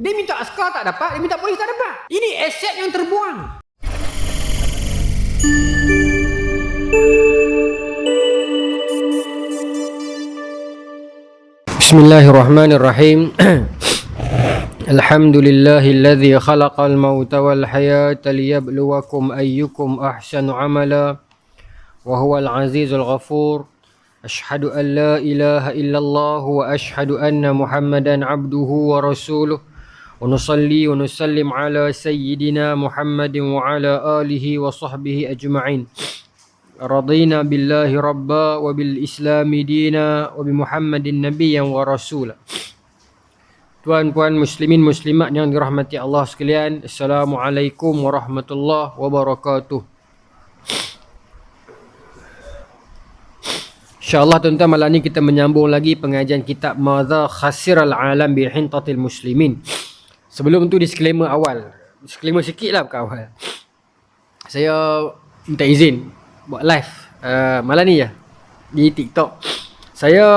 Dia minta askar tak dapat, dia minta polis tak dapat. Ini aset yang terbuang. Bismillahirrahmanirrahim. Alhamdulillahilladzi khalaqal mauta wal hayata liyabluwakum ayyukum ahsanu amala wa huwal azizul ghafur. Ashhadu an la ilaha illallah wa ashhadu anna Muhammadan abduhu wa rasuluh. Wa nusalli wa nusallim ala sayyidina Muhammadin wa ala alihi wa sahbihi ajma'in. Radina billahi rabba wa bil islami dina wa bi Muhammadin nabiyyan wa rasula. Tuan-puan muslimin muslimat yang dirahmati Allah sekalian, Assalamualaikum warahmatullahi wabarakatuh. InsyaAllah tuan-tuan, malam ni kita menyambung lagi pengajian kitab Madza Khasiral Alam bi Hintatil Muslimin. Sebelum tu disclaimer awal. Disclaimer sikit lah bukan awal. Saya minta izin buat live malam ni je di TikTok. Saya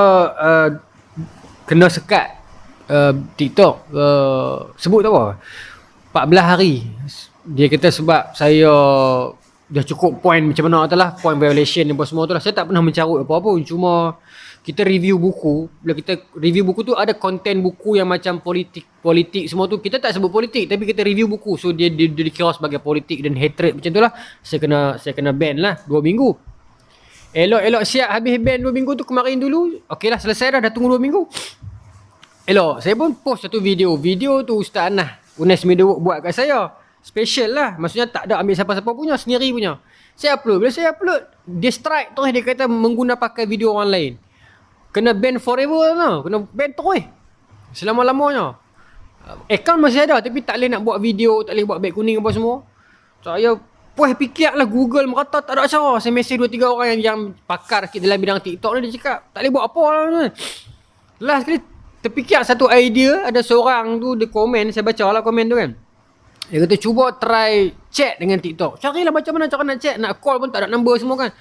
kena sekat TikTok sebut tak apa 14 hari. Dia kata sebab saya dah cukup point macam mana tu lah, point violation dan semua tu lah. Saya tak pernah mencarut apa-apa, cuma kita review buku. Bila kita review buku tu ada konten buku yang macam politik semua tu. Kita tak sebut politik tapi kita review buku. So dia dikira sebagai politik dan hatred macam tu lah. Saya kena ban lah 2 minggu. Elok siap habis ban 2 minggu tu kemarin dulu. Okey lah, selesai dah tunggu 2 minggu. Elok, saya pun post satu video. Video tu Ustaz Anah Unes Media Work buat kat saya. Special lah. Maksudnya tak ada ambil siapa-siapa punya, sendiri punya. Saya upload. Bila saya upload, dia strike terus, dia kata mengguna pakai video orang lain. Kena ban forever lah. Kena ban terus selama-lamanya. Account masih ada tapi tak boleh nak buat video, tak boleh buat beg kuning apa semua. Saya puas fikir lah, Google merata tak ada cara. Saya mesej 2-3 orang yang pakar sikit dalam bidang TikTok ni, dia cakap tak boleh buat apa lah. Last sekali terfikir satu idea. Ada seorang tu dia komen, saya baca lah komen tu kan. Dia kata cuba try chat dengan TikTok. Carilah macam mana cara nak chat, nak call pun tak ada number semua kan.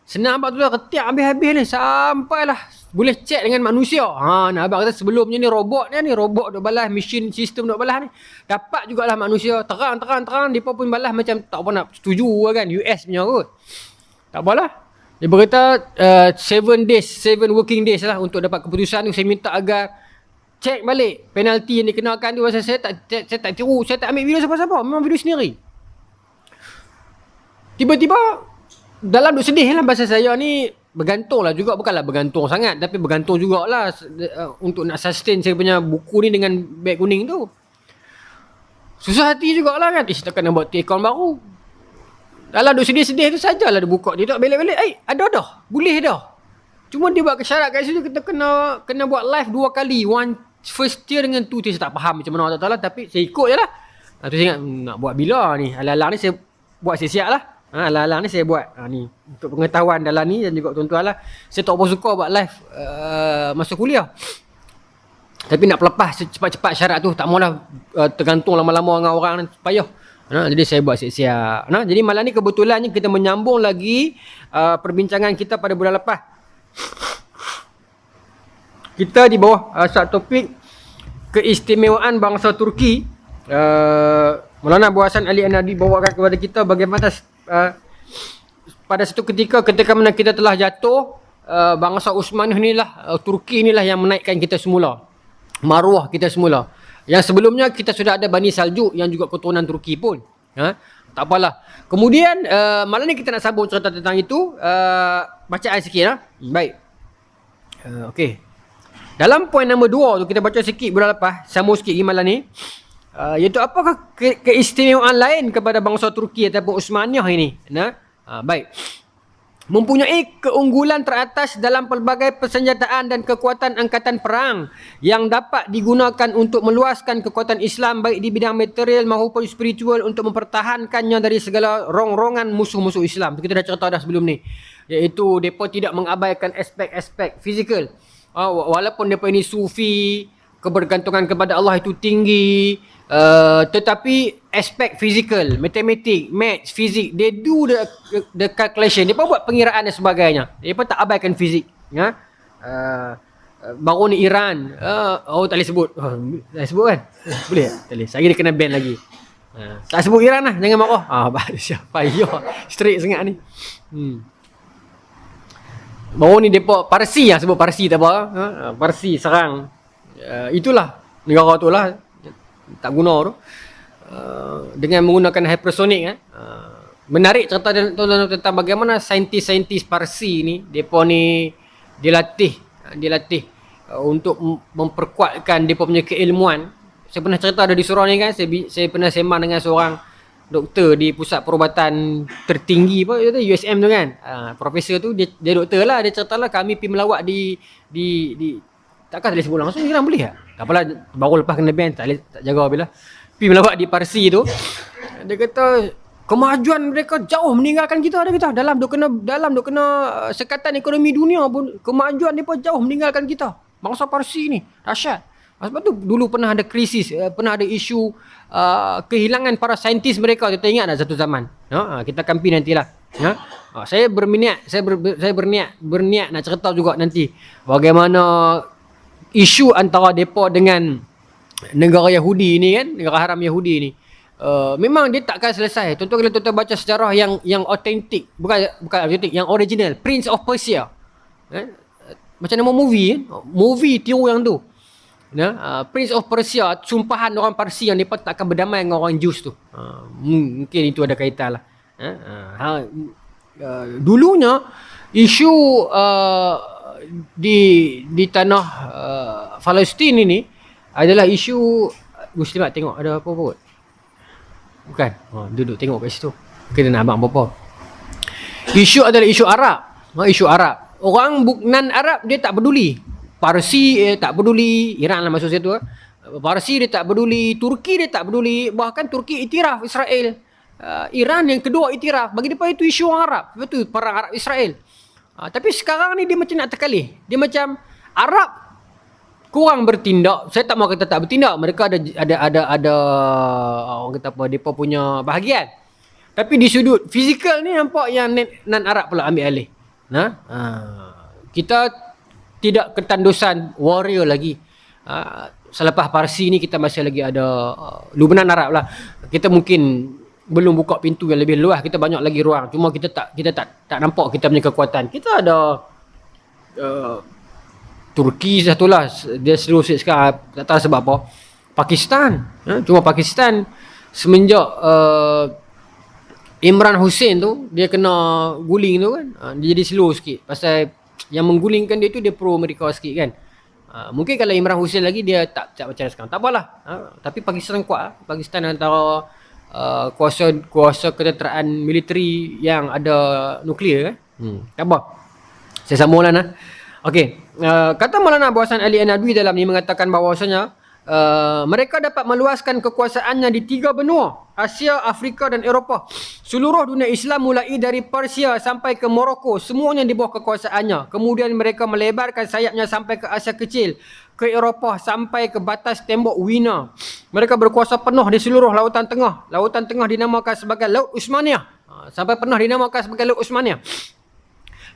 Senang abang tu lah, ketiak habis-habis ni sampailah boleh chat dengan manusia. Nak abang kata sebelumnya ni robot duk balas, machine system duk balas ni. Dapat jugalah manusia terang, depa pun balas macam tak apa nak setuju kan, US punya kot. Tak apalah. Dia berkata 7 working days lah untuk dapat keputusan tu. Saya minta agar cek balik penalti yang dikenakan tu. Saya tak tiru, saya tak ambil video siapa-siapa, memang video sendiri. Tiba-tiba dalam duk sedih lah, bahasa saya ni bergantung lah juga, bukanlah bergantung sangat tapi bergantung jugalah untuk nak sustain saya punya buku ni dengan beg kuning tu. Susah hati jugalah kan, takkan nak buat account baru. Dalam duk sedih-sedih tu sajalah dia buka, dia tak balik-balik, ada dah, boleh dah. Cuma dia buat kesyarat kat situ, kita kena buat live 2 kali. First tier dengan 2 tier. Saya tak faham macam mana, tak tahu lah, tapi saya ikut je lah. Tu saya ingat nak buat bila ni. Alang-alang ni saya buat siap-siap lah. Alang-alang ni saya buat ni untuk pengetahuan dalam ni dan juga tuan-tuan lah. Saya tak apa suka buat live masa kuliah, tapi nak pelepas cepat-cepat syarat tu. Tak maulah tergantung lama-lama dengan orang ni, payah. Jadi saya buat siap-siap. Jadi malam ni kebetulannya kita menyambung lagi perbincangan kita pada bulan lepas. Kita di bawah subtopik keistimewaan bangsa Turki. Maulana Abu Hasan Ali An-Nadi bawakan kepada kita bagaimana pada satu ketika mana kita telah jatuh, bangsa Utsmaniyah inilah, Turki inilah yang menaikkan kita semula, maruah kita semula. Yang sebelumnya kita sudah ada Bani Saljuk yang juga keturunan Turki pun. Tak apalah. Kemudian malam ni kita nak sambung cerita tentang itu. Bacaan sikit lah. Baik. Okey. Dalam poin nombor 2 tu kita baca sikit bulan lepas, sambung sikit malam ni. Iaitu apakah keistimewaan lain kepada bangsa Turki ataupun Utsmaniyah ini? Baik. Mempunyai keunggulan teratas dalam pelbagai persenjataan dan kekuatan angkatan perang yang dapat digunakan untuk meluaskan kekuatan Islam baik di bidang material maupun spiritual untuk mempertahankannya dari segala rongrongan musuh-musuh Islam. Kita dah cerita dah sebelum ni. Iaitu mereka tidak mengabaikan aspek-aspek fizikal. Walaupun mereka ini sufi, kebergantungan kepada Allah itu tinggi, tetapi aspek fizikal, matematik, maths, fizik, they do the calculation. Mereka buat pengiraan dan sebagainya. Mereka tak abaikan fizik. baru ni Iran. Tak boleh sebut. Tak boleh sebut kan? Boleh tak? Tak boleh. Saya dia kena ban lagi. Tak sebut Iran lah, jangan marah. Siapa ya? Straight sangat ni. Baru ni depa Parsi lah, sebut Parsi tak apa. Parsi serang. Itulah negara tu lah. Tak guna tu. Dengan menggunakan hypersonic. Menarik cerita tentang bagaimana saintis-saintis Parsi ni, depa ni dilatih untuk memperkuatkan depa punya keilmuan. Saya pernah cerita ada di surau ni kan, saya pernah sembang dengan seorang doktor di pusat perubatan tertinggi USM tu kan. Profesor tu dia doktor lah, dia cerita lah kami pergi melawat di takkan tak boleh sebut langsung Iran boleh tak? Tak apalah, baru lepas kena ban tak jaga bila. Pergi melawat di Parsi tu. Dia kata kemajuan mereka jauh meninggalkan kita, dalam dok kena sekatan ekonomi dunia pun kemajuan depa jauh meninggalkan kita. Bangsa Parsi ni dahsyat. Sebab tu dulu pernah ada krisis, pernah ada isu kehilangan para saintis mereka. Kita ingat tak satu zaman? Kita akan pergi nantilah. Saya berniat nak cerita juga nanti bagaimana isu antara depa dengan negara Yahudi ni kan, negara haram Yahudi ni. Memang dia takkan selesai. Contoh kalau tuan baca sejarah yang autentik, bukan autentik, yang original, Prince of Persia. Macam nama movie tiru yang tu. Prince of Persia, sumpahan orang Parsi yang mereka tak akan berdamai dengan orang Jews tu. Mungkin itu ada kaitan lah. Dulunya isu di tanah Palestin ini adalah isu Muslimat. Tengok ada apa kot? Bukan. Duduk tengok kat situ. Kita nak abang apa-apa. Isu adalah isu Arab. Isu Arab. Orang non Arab dia tak peduli. Parsi tak peduli, Iran lah maksud saya tu. Parsi dia tak peduli, Turki dia tak peduli, bahkan Turki iktiraf Israel. Iran yang kedua iktiraf. Bagi depa itu isu orang Arab. Betul, perang Arab Israel. Tapi sekarang ni dia macam nak terkalih. Dia macam Arab kurang bertindak. Saya tak mahu kata tak bertindak. Mereka ada orang kata apa, depa punya bahagian. Tapi di sudut fizikal ni nampak yang non Arab pula ambil alih. Kita tidak ketandusan warrior lagi. Selepas Parsi ni kita masih lagi ada Lubnan Arab lah. Kita mungkin belum buka pintu yang lebih luas, kita banyak lagi ruang. Cuma kita tak nampak kita punya kekuatan. Kita ada Turki satulah, dia slow sikit sekarang, tak tahu sebab apa. Pakistan, cuma Pakistan semenjak Imran Hussein tu dia kena guling tu kan, dia jadi slow sikit. Pasal yang menggulingkan dia tu dia pro Amerika sikit kan. Mungkin kalau Imran Hussein lagi dia tak macam sekarang. Tak apalah. Tapi Pakistan kuat. Pakistan antara kuasa ketenteraan militeri yang ada nuklear kan. Tak apa. Saya sambung lah. Okey. Kata Maulana Abu Hasan Ali An-Nadwi dalam ni mengatakan bahawasanya mereka dapat meluaskan kekuasaannya di 3 benua, Asia, Afrika dan Eropah. Seluruh dunia Islam mulai dari Persia sampai ke Morocco, semuanya di bawah kekuasaannya. Kemudian mereka melebarkan sayapnya sampai ke Asia Kecil, ke Eropah sampai ke batas tembok Wina. Mereka berkuasa penuh di seluruh Lautan Tengah. Lautan Tengah dinamakan sebagai Laut Uthmaniyah. Sampai pernah dinamakan sebagai Laut Uthmaniyah.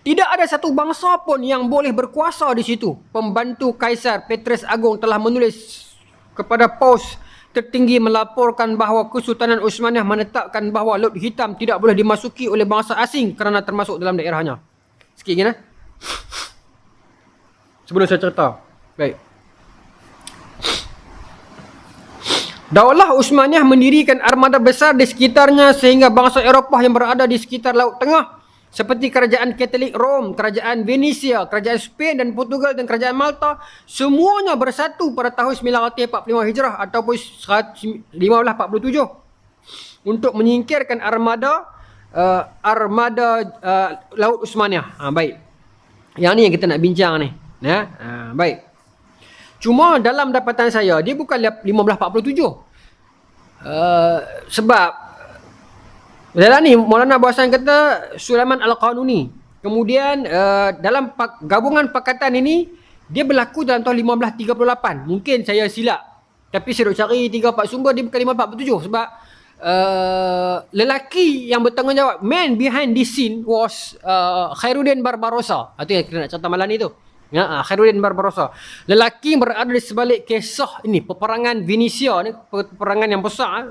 Tidak ada satu bangsa pun yang boleh berkuasa di situ. Pembantu Kaisar Petrus Agung telah menulis kepada Paus tertinggi melaporkan bahawa Kesultanan Uthmaniyah menetapkan bahawa Laut Hitam tidak boleh dimasuki oleh bangsa asing kerana termasuk dalam daerahnya. Sikit lagi sebelum saya cerita. Baik. Daulah Uthmaniyah mendirikan armada besar di sekitarnya sehingga bangsa Eropah yang berada di sekitar Laut Tengah seperti kerajaan Katolik Rom, kerajaan Venesia, kerajaan Spain dan Portugal dan kerajaan Malta semuanya bersatu pada tahun 945 Hijrah ataupun 1547 untuk menyingkirkan armada Laut Uthmaniyah. Baik. Yang ni yang kita nak bincang ni. Baik. Cuma dalam dapatan saya dia bukan 1547. Sebab dalam ni Maulana Abu Hasan kata Sulaiman Al-Qanuni. Kemudian dalam gabungan pakatan ini dia berlaku dalam tahun 1538. Mungkin saya silap. Tapi saya duk cari 3-4 sumber dia bukan 1547 sebab lelaki yang bertanggungjawab, man behind this scene was Khairuddin Barbarossa. Itu yang kita nak cerita malam ni tu. Ya, Khairuddin Barbarossa. Lelaki yang berada di sebalik kisah ini, peperangan Venesia ni, peperangan yang besar,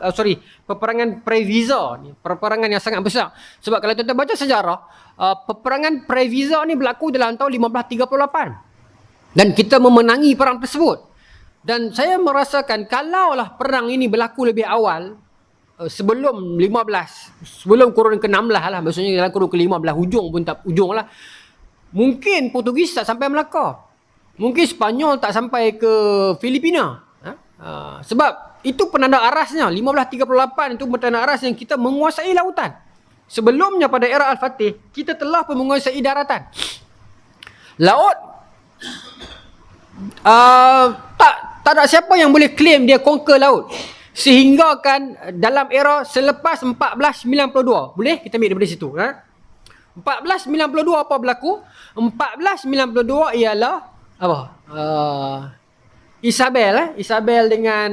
peperangan Previsa ni, peperangan yang sangat besar. Sebab kalau kita baca sejarah, peperangan Previsa ni berlaku dalam tahun 1538. Dan kita memenangi perang tersebut. Dan saya merasakan kalaulah perang ini berlaku lebih awal, sebelum 15, sebelum kurun ke-16 lah, maksudnya dalam kurun ke-15 hujung pun tak ujung lah, mungkin Portugis tak sampai Melaka. Mungkin Sepanyol tak sampai ke Filipina. Sebab itu penanda arasnya. 1538 itu penanda aras yang kita menguasai lautan. Sebelumnya pada era Al-Fatih, kita telah pun menguasai daratan. Laut, tak ada siapa yang boleh claim dia conquer laut. Sehingga kan dalam era selepas 1492. Boleh? Kita ambil daripada situ. 1492 apa berlaku? 1492 ialah apa? Isabel dengan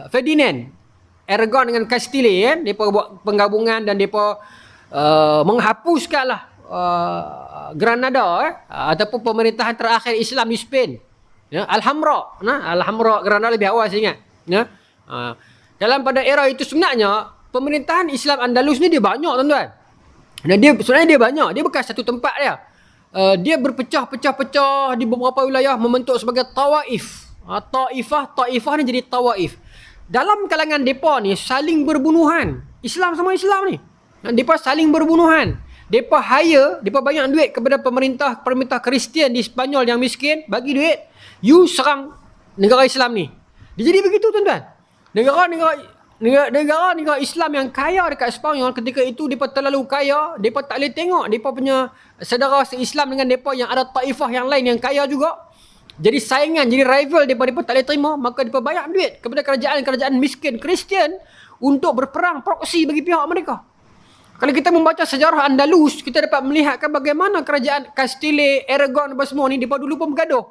Ferdinand. Aragon dengan Castile kan? Depa buat penggabungan dan depa menghapuskanlah Granada ataupun pemerintahan terakhir Islam di Spain. Ya, Alhamra. Alhamra Granada lebih awal saya ingat. Ya. Dalam pada era itu sebenarnya pemerintahan Islam Andalus ni dia banyak tuan-tuan. Dan sebenarnya dia banyak. Dia bukan satu tempat dia. Dia berpecah-pecah di beberapa wilayah membentuk sebagai tawaif. Taifah ni jadi tawaif. Dalam kalangan depa ni saling berbunuhan. Islam sama Islam ni. Depa saling berbunuhan. Depa bayar duit kepada pemerintah Kristian di Spanyol yang miskin, bagi duit, you serang negara Islam ni. Dia jadi begitu tuan-tuan. Negara Islam yang kaya dekat Sepanyol ketika itu depa terlalu kaya, depa tak boleh tengok depa punya saudara se-Islam dengan depa yang ada taifah yang lain yang kaya juga. Jadi saingan, jadi rival depa tak boleh terima, maka depa bayar duit kepada kerajaan-kerajaan miskin Kristian untuk berperang proksi bagi pihak mereka. Kalau kita membaca sejarah Andalus, kita dapat melihatkan bagaimana kerajaan Castile, Aragon apa semua ni depa dulu pun bergaduh.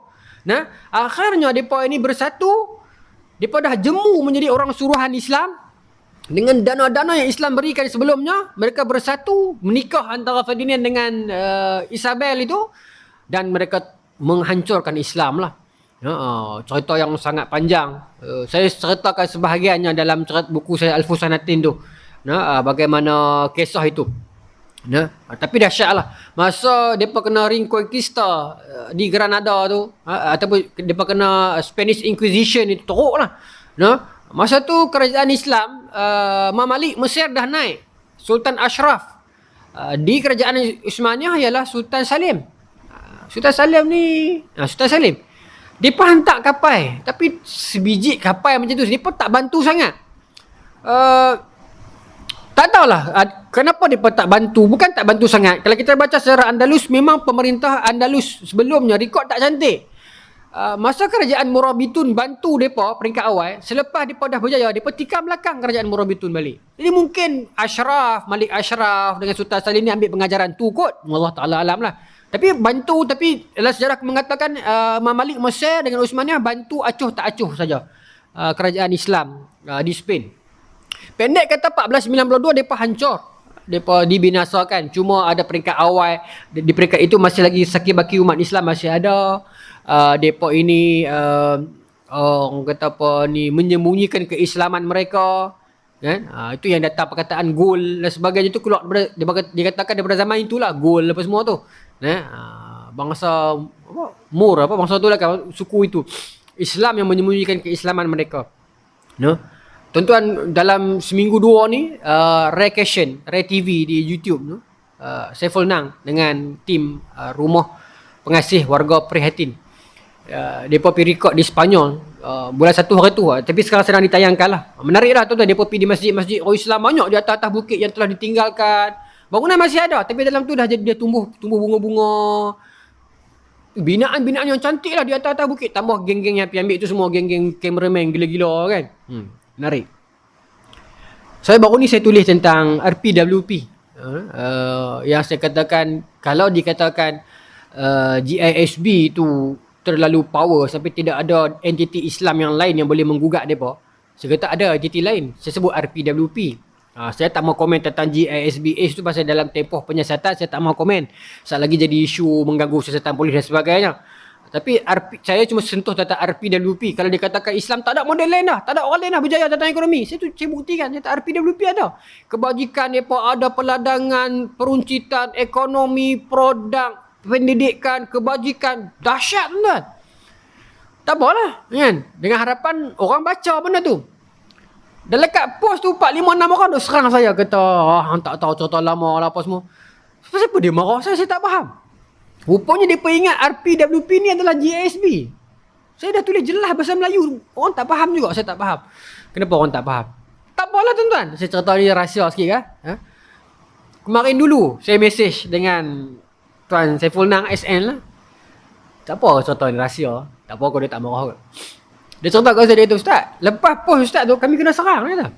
Nah, akhirnya depa ini bersatu. Depa dah jemu menjadi orang suruhan Islam. Dengan dana-dana yang Islam berikan sebelumnya, mereka bersatu, menikah antara Ferdinand dengan Isabel itu, dan mereka menghancurkan Islam lah. Cerita yang sangat panjang. Saya ceritakan sebahagiannya dalam buku saya Al-Fusanatin tu. Bagaimana kisah itu. Tapi dahsyat lah. Masa mereka kena ring conquista di Granada tu, ataupun mereka kena Spanish Inquisition itu teruk lah. Masa tu kerajaan Islam, Mamalik Mesir dah naik. Sultan Ashraf. Di kerajaan Uthmaniyah ialah Sultan Salim. Sultan Salim. Mereka hantar kapal. Tapi sebiji kapal macam tu, mereka tak bantu sangat. Tak tahulah kenapa mereka tak bantu. Bukan tak bantu sangat. Kalau kita baca sejarah Andalus, memang pemerintah Andalus sebelumnya rekod tak cantik. Masa kerajaan Murabitun bantu mereka peringkat awal, selepas mereka dah berjaya, mereka tikam belakang kerajaan Murabitun balik. Jadi mungkin Malik Ashraf dengan Sultan Salim ni ambil pengajaran tu kot. Allah Ta'ala alam lah. Tapi bantu, tapi dalam sejarah mengatakan Mamalik Mesir dengan Uthmaniyah bantu acuh tak acuh saja kerajaan Islam di Spain. Pendek kata 1492 mereka hancur. Mereka dibinasakan. Cuma ada peringkat awal. Di peringkat itu masih lagi saki-baki umat Islam masih ada. Mereka ini orang kata apa ni, menyembunyikan keislaman mereka. Kan? Itu yang datang perkataan gol dan sebagainya itu keluar dikatakan daripada zaman itulah gol apa semua tu. Bangsa Moor bangsa tu lah kan, suku itu. Islam yang menyembunyikan keislaman mereka. Tuan-tuan, dalam seminggu dua ni Ray TV di YouTube Saiful Nang dengan tim rumah pengasih warga prihatin, mereka pergi rekod di Sepanyol bulan 1 hari tu tapi sekarang sedang ditayangkan lah. Menarik lah tuan-tuan. Mereka pergi di masjid-masjid orang Islam banyak di atas-atas bukit yang telah ditinggalkan. Bangunan masih ada tapi dalam tu dah jadi dia tumbuh bunga-bunga, binaan-binaan yang cantik lah di atas-atas bukit. Tambah geng-geng yang pergi ambil tu semua geng-geng cameraman gila-gila kan. Menarik. Saya baru ni saya tulis tentang RPWP. Yang saya katakan, kalau dikatakan GISB tu terlalu power sampai tidak ada entiti Islam yang lain yang boleh menggugat mereka, saya kata ada entiti lain. Saya sebut RPWP, Saya tak mau komen tentang GISBH tu pasal dalam tempoh penyiasatan saya tak mau komen. Saat lagi jadi isu mengganggu siasatan polis dan sebagainya. Tapi saya cuma sentuh tentang RPWP. Kalau dikatakan Islam tak ada model lain dah. Tak ada orang lain dah berjaya tentang ekonomi. Saya buktikan tentang RPWP ada. Kebajikan mereka ada, peladangan, peruncitan, ekonomi, produk, pendidikan, kebajikan. Dahsyat tuan. Tak apalah. Kan? Dengan harapan orang baca benda tu. Dan lekat post tu 4, 5, 6 orang duk serang saya. Kata, tak tahu cerita lama lah apa semua. Kenapa dia marah saya tak faham. Rupanya dia ingat RPWP ni adalah GISB. Saya dah tulis jelas bahasa Melayu. Orang tak faham juga, saya tak faham. Kenapa orang tak faham? Tak apalah tuan-tuan. Saya cerita ni rahsia sikit kan. Kemarin dulu saya mesej dengan Tuan Saiful Nang SN lah. Tak apa cerita ni rahsia. Tak apa kalau dia tak marah kot. Dia cerita kat saya, dia kata, Ustaz, lepas post Ustaz tu kami kena serang. Dia kata.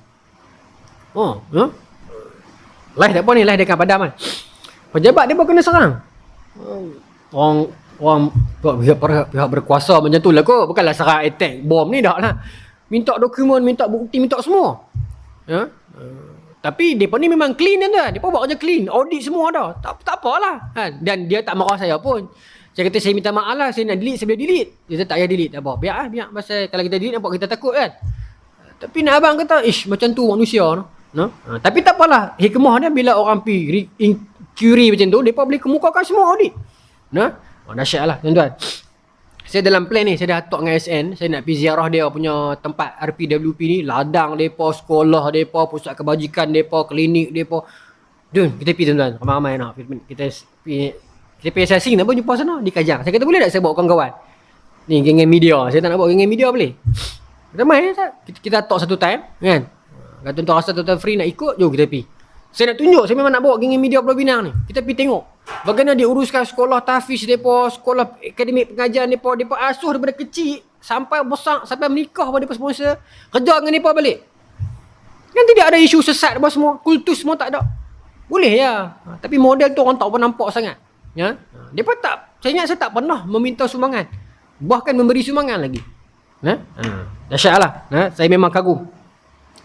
Live tak apa ni, live dekat padam kan. Pejabat dia pun kena serang. Orang pihak berkuasa macam tu lah kot. Bukanlah serang attack bom ni dah lah. Minta dokumen, minta bukti, minta semua. Tapi mereka ni memang clean kan. Mereka buat kerja clean. Audit semua dah. Tak apalah. Dan dia tak marah saya pun. Saya kata saya minta maaf lah. Saya nak delete, saya boleh delete. Dia kata tak payah delete. Tak apa. Biar lah. Biar. Pasal kalau kita delete nampak kita takut kan. Tapi nak abang kata, macam tu manusia. No? Tapi tak apalah. Hikmah dia bila orang pergi query macam tu, mereka boleh kemukakan semua audit. Dahsyat lah tuan-tuan. Saya dalam plan ni, saya dah atok dengan SN. Saya nak pergi ziarah dia punya tempat RPWP ni. Ladang mereka, sekolah mereka, pusat kebajikan mereka, klinik mereka. Jom, kita pergi tuan-tuan. Ramai-ramai nak. Kita pergi assessing nak pun jumpa sana di Kajang. Saya kata boleh tak saya bawa kawan-kawan? Ni geng-geng media. Saya tak nak bawa geng-geng media boleh? Ramai tak? Kita atok satu time kan. Kalau tuan-tuan rasa tuan-tuan free nak ikut, jom kita pergi. Saya nak tunjuk, saya memang nak bawa geng-geng media Pulau Pinang ni. Kita pergi tengok bagaimana dia uruskan sekolah tahfiz mereka, sekolah akademik pengajian mereka asuh daripada kecil sampai besar, sampai menikah pun mereka sponsor. Kerja dengan mereka balik. Kan tidak ada isu sesat apa semua, kultus semua tak ada. Boleh ya. Tapi model tu orang tak pernah nampak sangat. Ya. Mereka tak, saya ingat saya tak pernah meminta sumbangan. Bahkan memberi sumbangan lagi. Dahsyat lah. Saya memang kagum.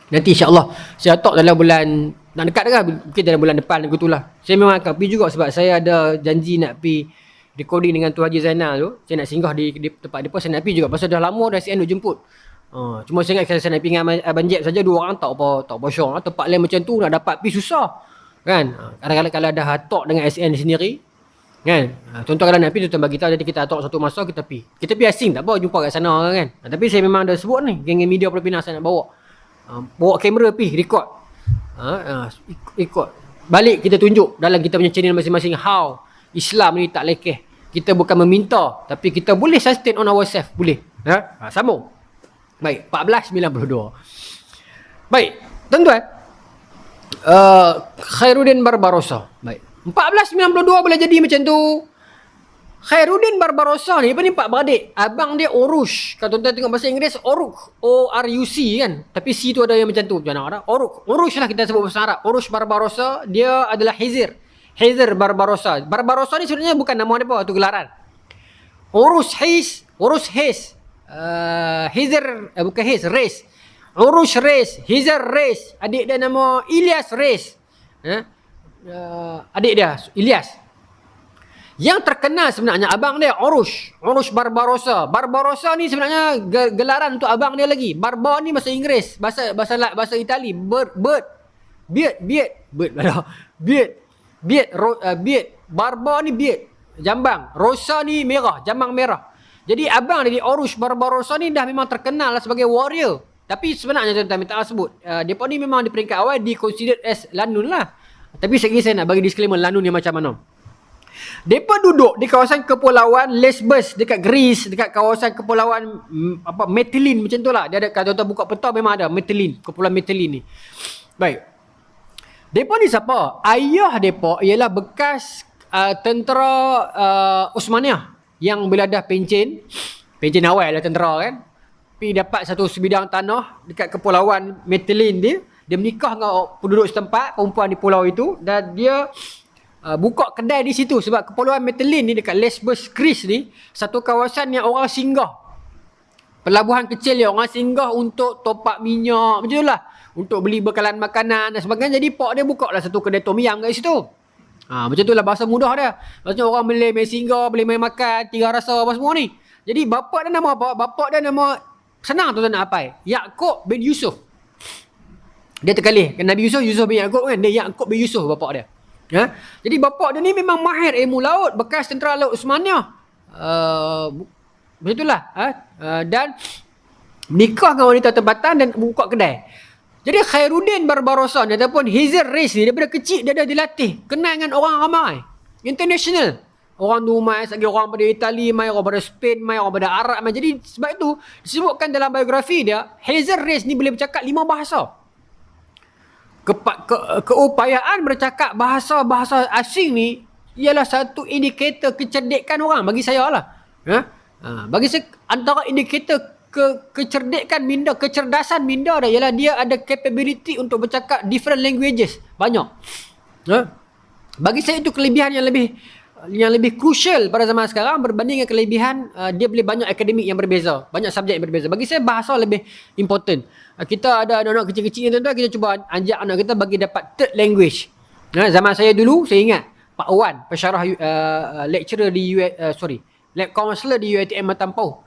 Nanti insyaAllah saya talk dalam bulan, nak dekat dah, mungkin dalam bulan depan begitulah. Saya memang akan pergi juga sebab saya ada janji nak pergi recording dengan Tuan Haji Zainal tu. Saya nak singgah di tempat dia pun, saya nak pergi juga pasal dah lama dah SN duk jemput. Cuma saya ingat saya nak pergi dengan Abang Jeb saja, 2 orang tak apa syok. Tempat lain macam tu nak dapat pergi susah. Kan? Kadang-kadang kalau dah talk dengan SN sendiri kan. Tuan-tuan kalau nak pergi tuan bagi tahu, jadi kita talk satu masa kita pergi. Kita pergi asing tak apa, jumpa kat sana kan. Tapi saya memang ada sebut ni, geng-geng media Pulau Pinang saya nak bawa. Bawa kamera pergi record. Ikut balik kita tunjuk dalam kita punya channel masing-masing how Islam ni tak lekeh. Kita bukan meminta, tapi kita boleh sustain on ourselves. Boleh. Sambung. Baik, 1492. Baik, tuan-tuan. Khairuddin Barbarossa. Baik. 1492 boleh jadi macam tu. Khairuddin Barbarossa ni apa ni, 4 beradik. Abang dia Orush. Kalau tuan-tuan tengok bahasa Inggeris, Oruk. O-R-U-C kan. Tapi C tu ada yang macam tu. Jangan ada. Oruk. Orush lah kita sebut bahasa Arab. Orush Barbarossa. Dia adalah Hizir. Hizir Barbarossa. Barbarossa ni sebenarnya bukan nama dia apa. Itu gelaran. Orush Hiz. Orush Hiz. Hizir. Bukan Hiz. Reis. Orush Reis. Hizir Reis. Adik dia nama Ilyas Reis. Adik dia Ilyas. Yang terkenal sebenarnya abang dia Orush Barbarossa. Barbarossa ni sebenarnya gelaran untuk abang dia lagi. Barbar ni bahasa Inggeris, bahasa Itali. Beard. Barbar ni beard, jambang. Rosa ni merah, jambang merah. Jadi abang dia Orush Barbarossa ni dah memang terkenal lah sebagai warrior. Tapi sebenarnya tuan-tuan minta sebut, depa ni memang di peringkat awal di considered as Lanun lah. Tapi saya nak bagi disclaimer Lanun ni macam mana. Mereka duduk di kawasan kepulauan Lesbos dekat Greece, dekat kawasan kepulauan Mytilene macam tu lah. Dia ada, kalau tuan buka peta memang ada Mytilene, kepulauan Mytilene ni. Baik. Mereka ni siapa? Ayah mereka ialah bekas tentera Osmaniyah yang beladah pencen awal lah tentera kan. Pergi dapat satu sebidang tanah dekat kepulauan Mytilene dia. Dia menikah dengan penduduk setempat, perempuan di pulau itu, dan dia buka kedai di situ sebab kepulauan Mytilene ni dekat Lesbos, Greece ni, satu kawasan yang orang singgah. Pelabuhan kecil dia orang singgah untuk top up minyak, macam itulah. Untuk beli bekalan makanan dan sebagainya. Jadi pak dia buka lah satu kedai tom yum kat situ. Macam itulah bahasa mudah dia. Maksudnya orang boleh main singgah, boleh main makan, tiga rasa apa semua ni. Jadi bapak dia nama apa? Bapak dia nama senang tuan nak apa? Yaqub bin Yusuf. Dia terkalih. Nabi Yusuf bin Yaqub kan. Dia Yaqub bin Yusuf bapak dia. Ya? Jadi bapak dia ni memang mahir ilmu laut, bekas tentera laut Uthmaniyah. Macam itulah. Dan menikah dengan wanita tempatan dan buka kedai. Jadi Khairuddin Barbarossa ni ataupun Hazel Race ni daripada kecil dia dah dilatih kenal dengan orang ramai. International. Orang tu mai, lagi orang pada Itali mai, orang pada Spain mai, orang pada Arab mai. Jadi sebab itu disebutkan dalam biografi dia, Hazel Race ni boleh bercakap 5 bahasa. Keupayaan bercakap bahasa-bahasa asing ni ialah satu indikator kecerdikan orang bagi saya lah. Bagi saya antara indikator kecerdikan minda, kecerdasan minda dia ialah dia ada capability untuk bercakap different languages. Banyak. Bagi saya itu kelebihan yang lebih crucial pada zaman sekarang berbanding dengan kelebihan dia boleh banyak akademik yang berbeza, banyak subjek yang berbeza. Bagi saya bahasa lebih important. Kita ada anak-anak kecil-kecil ni tuan-tuan, kita cuba ajak anak kita bagi dapat third language. Zaman saya dulu saya ingat Pak Wan, pensyarah lecturer di lab counselor di UiTM Matampau.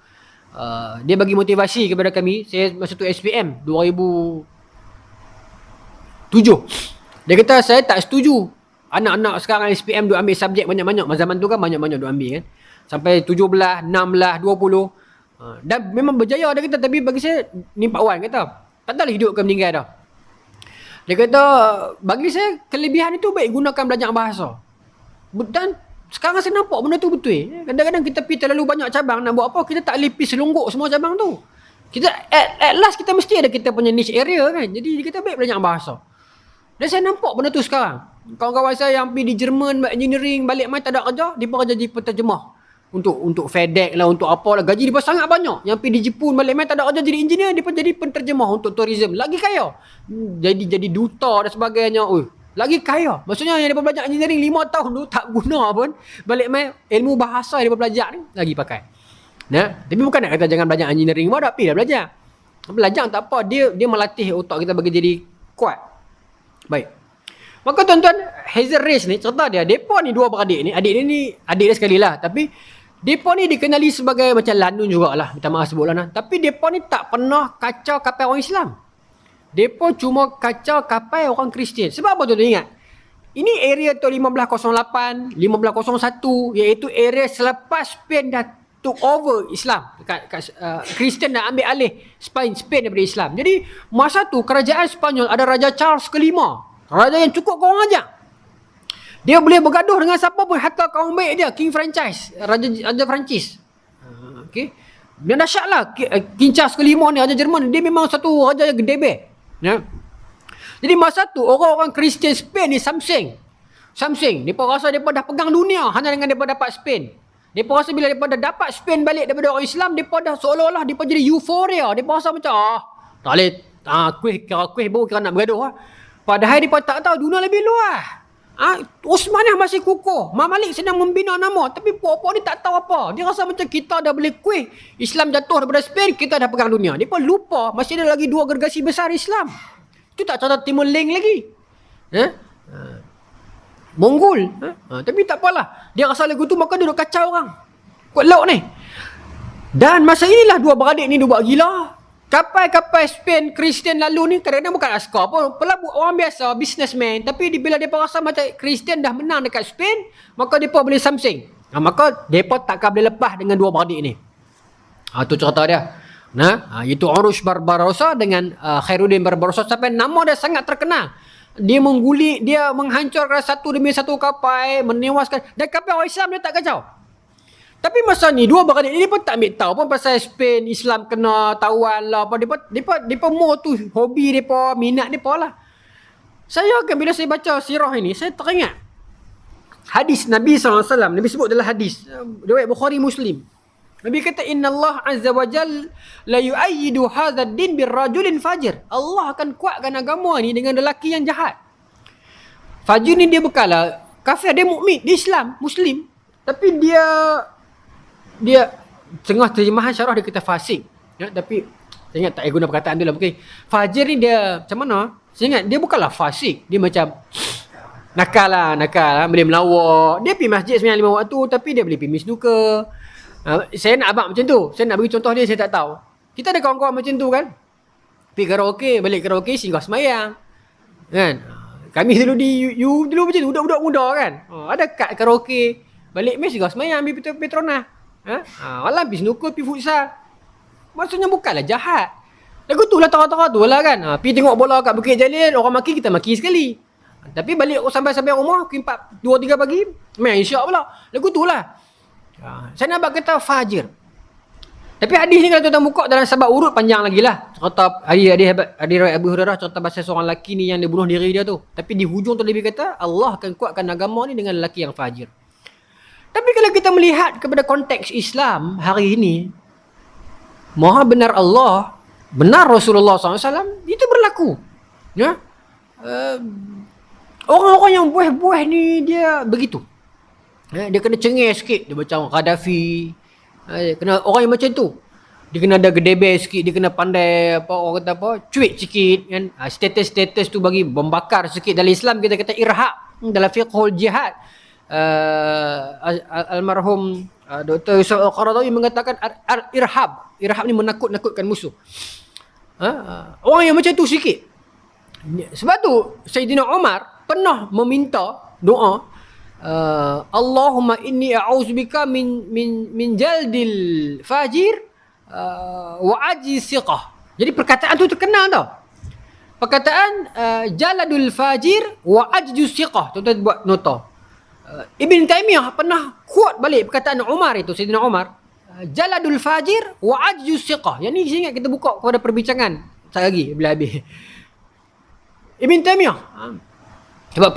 Dia bagi motivasi kepada kami. Saya masa tu SPM 2007. Dia kata saya tak setuju anak-anak sekarang SPM duk ambil subjek banyak-banyak. Zaman tu kan banyak-banyak duk ambil kan. Sampai 17, 16, 20. Dan memang berjaya dia kata. Tapi bagi saya, ni Pak Wan kata, tak tahu hidup ke meninggal dah. Dia kata, bagi saya kelebihan itu baik gunakan belajar bahasa. Dan sekarang saya nampak benda tu betul. Kadang-kadang kita pergi terlalu banyak cabang nak buat apa, kita tak boleh pergi selungguk semua cabang tu. Kita at last kita mesti ada kita punya niche area kan. Jadi kita baik belajar bahasa. Dan saya nampak benda tu sekarang. Kawan-kawan saya yang pergi di Jerman buat engineering, balik mai tak ada kerja, dia pun kerja jadi penterjemah. Untuk FedEx lah, untuk apa lah. Gaji dia pun sangat banyak. Yang pergi di Jepun balik mai tak ada kerja jadi engineer, dia pun jadi penterjemah untuk tourism. Lagi kaya. Jadi duta dan sebagainya. Lagi kaya. Maksudnya yang dia belajar engineering 5 tahun tu tak guna pun. Balik mai ilmu bahasa yang dia belajar ni lagi pakai. Tapi bukan nak kata jangan belajar engineering. Dah pergi dah belajar. Belajar tak apa. Dia melatih otak kita bagi jadi kuat. Baik. Maka tuan-tuan, Hazel Race ni cerita dia. Mereka ni dua beradik ni. Adik dia sekali lah. Tapi mereka ni dikenali sebagai macam Landun jugalah. Minta maaf sebut lah. Tapi mereka ni tak pernah kacau kapal orang Islam. Mereka cuma kacau kapal orang Kristian. Sebab apa tuan-tuan ingat? Ini area tu 1508, 1501, iaitu area selepas Spain dah took over Islam. Kristian dah ambil alih Spain daripada Islam. Jadi masa tu kerajaan Sepanyol ada Raja Charles kelima. Raja yang cukup kurang ajar. Dia boleh bergaduh dengan siapa pun, hatta kaum baik dia, King Francis, Raja Francis. Okey. Dia dahsyat lah. King Charles kelima ni, Raja Jerman, dia memang satu raja yang gede. Jadi masa tu orang-orang Kristian Spain ni samsing. Mereka rasa mereka dah pegang dunia hanya dengan mereka dapat Spain. Mereka rasa bila mereka dah dapat Spain balik daripada orang Islam, mereka dah seolah-olah mereka jadi euforia. Mereka rasa macam tak boleh, kuih baru kira nak bergaduh. Padahal mereka tak tahu dunia lebih luas. Uthmaniyah masih kukuh. Malik sedang membina nama, tapi puak-puak ni tak tahu apa. Dia rasa macam kita dah boleh kuih Islam jatuh daripada Spain, kita dah pegang dunia. Dia pun lupa masih ada lagi 2 gergasi besar Islam. Itu tak contoh Timur Leng lagi. Mongol. Tapi tak apalah. Dia rasa lagu tu, maka dia duk kacau orang. Kuat laut ni. Dan masa inilah dua beradik ni dia buat gila. Kapal-kapal Spain Kristian lalu ni kadang-kadang bukan askar pun, pelabur orang biasa, businessman. Tapi bila mereka rasa macam Kristian dah menang dekat Spain, maka mereka boleh samsing. Maka mereka takkan boleh lepas dengan dua beradik ni. Itu cerita dia. Itu Urus Barbarossa dengan Khairuddin Barbarossa, sampai nama dia sangat terkenal. Dia menggulik, dia menghancurkan satu demi satu kapal, menewaskan. Dan kapal orang Islam dia tak kacau. Tapi masa ni dua beradik ni pun tak ambil tahu pun pasal Spain, Islam kena tawan lah apa. Depa more tu hobi depa, minat depa lah. Saya kan bila saya baca sirah ini, saya teringat hadis Nabi SAW. Nabi sebut dalam hadis riwayat Bukhari Muslim. Nabi kata innallaha azza wa jalla la yu'ayyidu hadzal din birrajulin fajir. Allah akan kuatkan agama ni dengan lelaki yang jahat. Fajir ni dia bukanlah kafir, dia mukmin, dia Islam, Muslim. Tapi dia tengah terjemahan syarah dia kata fasik. Ya, tapi saya ingat tak guna perkataan tu lah. Okay. Fajir ni dia macam mana? Saya ingat dia bukanlah fasik. Dia macam nakal lah. Boleh melawak. Dia pergi masjid sebenarnya 5 waktu, tapi dia boleh pergi snooker. Saya nak abang macam tu. Saya nak bagi contoh dia, saya tak tahu. Kita ada kawan-kawan macam tu kan. Pergi karaoke, balik karaoke, singgah semayang. Kan? Kami dulu dulu macam tu, budak-budak muda kan. Ada kad karaoke, balik mes singgah semayang, ambil Petronas. Malam pergi snooker, pergi futsal. Maksudnya bukanlah jahat. Lagu tu lah tara-tara tu lah kan. Pergi tengok bola kat Bukit Jalil, orang maki, kita maki sekali. Tapi balik sampai rumah, pukul 4, 2-3 pagi, main isyak pula. Lagu tu lah. Saya nak kata fajir. Tapi hadis ni kalau tuan-tuan buka dalam sebab urut panjang lagi lah. Cerita hadis riwayat Abu Hurairah, cerita pasal seorang lelaki ni yang dia bunuh diri dia tu. Tapi di hujung tu lebih kata Allah akan kuatkan agama ni dengan lelaki yang fajir. Tapi kalau kita melihat kepada konteks Islam hari ini, maha benar Allah, benar Rasulullah SAW, itu berlaku. Ya? Orang-orang yang buih-buih ni dia begitu. Dia kena cengih sikit, dia macam Gaddafi. Kena orang yang macam tu. Dia kena ada gedebe sikit, dia kena pandai apa orang kata apa, cuit sikit kan. Status tu bagi membakar sikit. Dalam Islam kita kata irhab. Dalam fiqhul jihad, almarhum Dr. Yusuf Al-Qaradawi mengatakan irhab. Irhab ni menakut-nakutkan musuh. Orang yang macam tu sikit. Sebab tu Sayyidina Umar pernah meminta doa, Allahumma inni a'udzubika min jaldil fajir wa ajzi siqah. Jadi perkataan tu terkenal tau. Perkataan jaladul fajir wa ajzu siqah. Tuan-tuan buat nota. Ibn Taymiyah pernah quote balik perkataan Umar itu, Sayyidina Umar. Jaladul fajir wa ajzu siqah. Yang ni saya ingat kita buka kepada perbincangan sekali lagi bila habis. Ibn Taymiyah. Sebab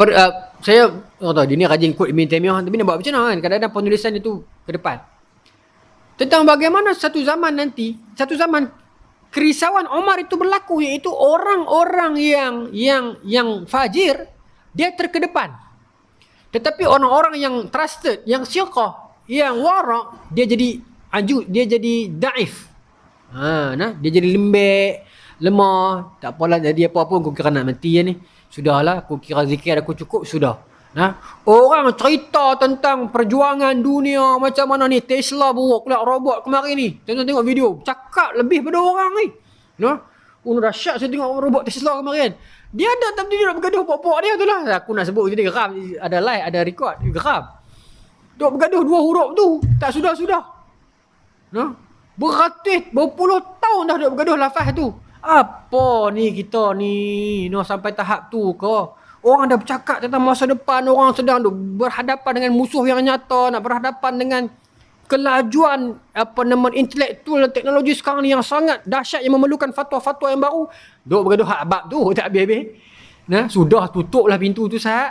saya tahu dia ni rajin quote Ibn Taymiyah, tapi nak buat macam mana kan? Kadang-kadang penulisan itu ke depan. Tentang bagaimana satu zaman kerisauan Umar itu berlaku, iaitu orang-orang yang fajir dia terkedepan. Tetapi orang-orang yang trusted, yang siqah, yang wara, dia jadi daif. Dia jadi lembek, lemah, tak apalah jadi apa-apa, aku kira nak mati ni. Sudahlah, aku kira zikir aku cukup, sudah. Orang cerita tentang perjuangan dunia macam mana ni, Tesla bawa keluar robot kemarin ni. Tengok video, cakap lebih pada orang ni. Dahsyat saya tengok robot Tesla kemarin. Dia ada tapi dia nak bergaduh pokok dia tu lah. Aku nak sebut dia geram, ada live, ada record, geram. Duk bergaduh 2 huruf tu, tak sudah-sudah. Berpuluh tahun dah duk bergaduh lafaz tu. Apa ni kita ni sampai tahap tu ke? Orang dah bercakap tentang masa depan, orang sedang berhadapan dengan musuh yang nyata, nak berhadapan dengan kelajuan intelektual dan teknologi sekarang ni yang sangat dahsyat, yang memerlukan fatwa-fatwa yang baru. Duk bergaduh hak bab tu tak habis-habis. Sudah tutuplah pintu tu sah.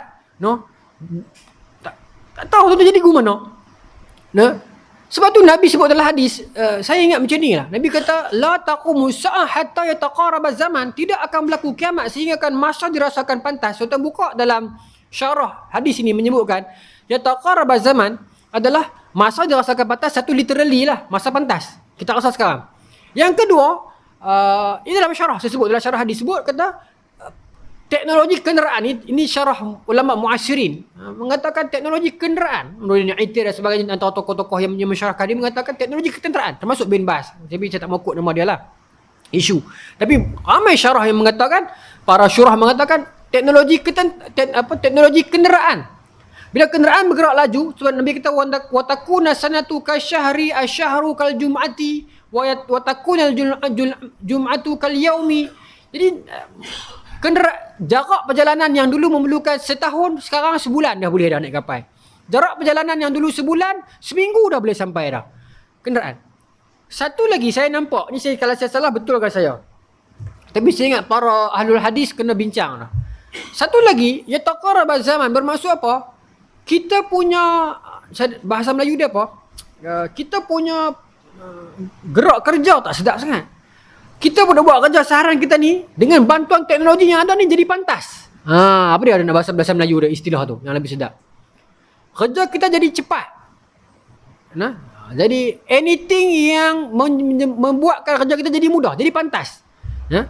Tak tahu tu jadi gimana. Sebab tu Nabi sebut dalam hadis, saya ingat macam ni lah. Nabi kata, la taqumu sa'ah hatta yataqaraba zaman. Tidak akan berlaku kiamat sehingga kan masa dirasakan pantas. So, kita buka dalam syarah hadis ini menyebutkan, yataqaraba zaman adalah masa dirasakan pantas, satu literally lah, masa pantas. Kita rasa sekarang. Yang kedua, ini dalam syarah, saya sebut dalam syarah hadis, sebut kata, teknologi kenderaan ini syarah ulama muasyirin mengatakan teknologi kenderaan, Nuruddin Aitir dan sebagainya, antara tokoh-tokoh yang mensyarahkan, dia mengatakan teknologi kenderaan termasuk bin Bas, tapi saya tak mau quote nama dia lah isu, tapi ramai syarah yang mengatakan, para syurah mengatakan teknologi kenderaan. Bila kenderaan bergerak laju, sebab Nabi kata wa takuna sanatu kasyahri asyahru kal jum'ati wa takuna jum'atu kal yaumi. Jadi jarak perjalanan yang dulu memerlukan setahun, sekarang sebulan dah boleh dah naik kapal. Jarak perjalanan yang dulu sebulan, seminggu dah boleh sampai dah kenderaan. Satu lagi saya nampak, ni kalau saya salah betulkan saya, tapi saya ingat para ahlul hadis kena bincang dah. Satu lagi, yataqarraba zaman, bermaksud apa? Kita punya, bahasa Melayu dia apa? Kita punya gerak kerja tak sedap sangat. Kita pun buat kerja seharian kita ni dengan bantuan teknologi yang ada ni jadi pantas. Apa dia ada nak bahasa Melayu dia istilah tu yang lebih sedap. Kerja kita jadi cepat. Jadi anything yang membuatkan kerja kita jadi mudah, jadi pantas. Ya.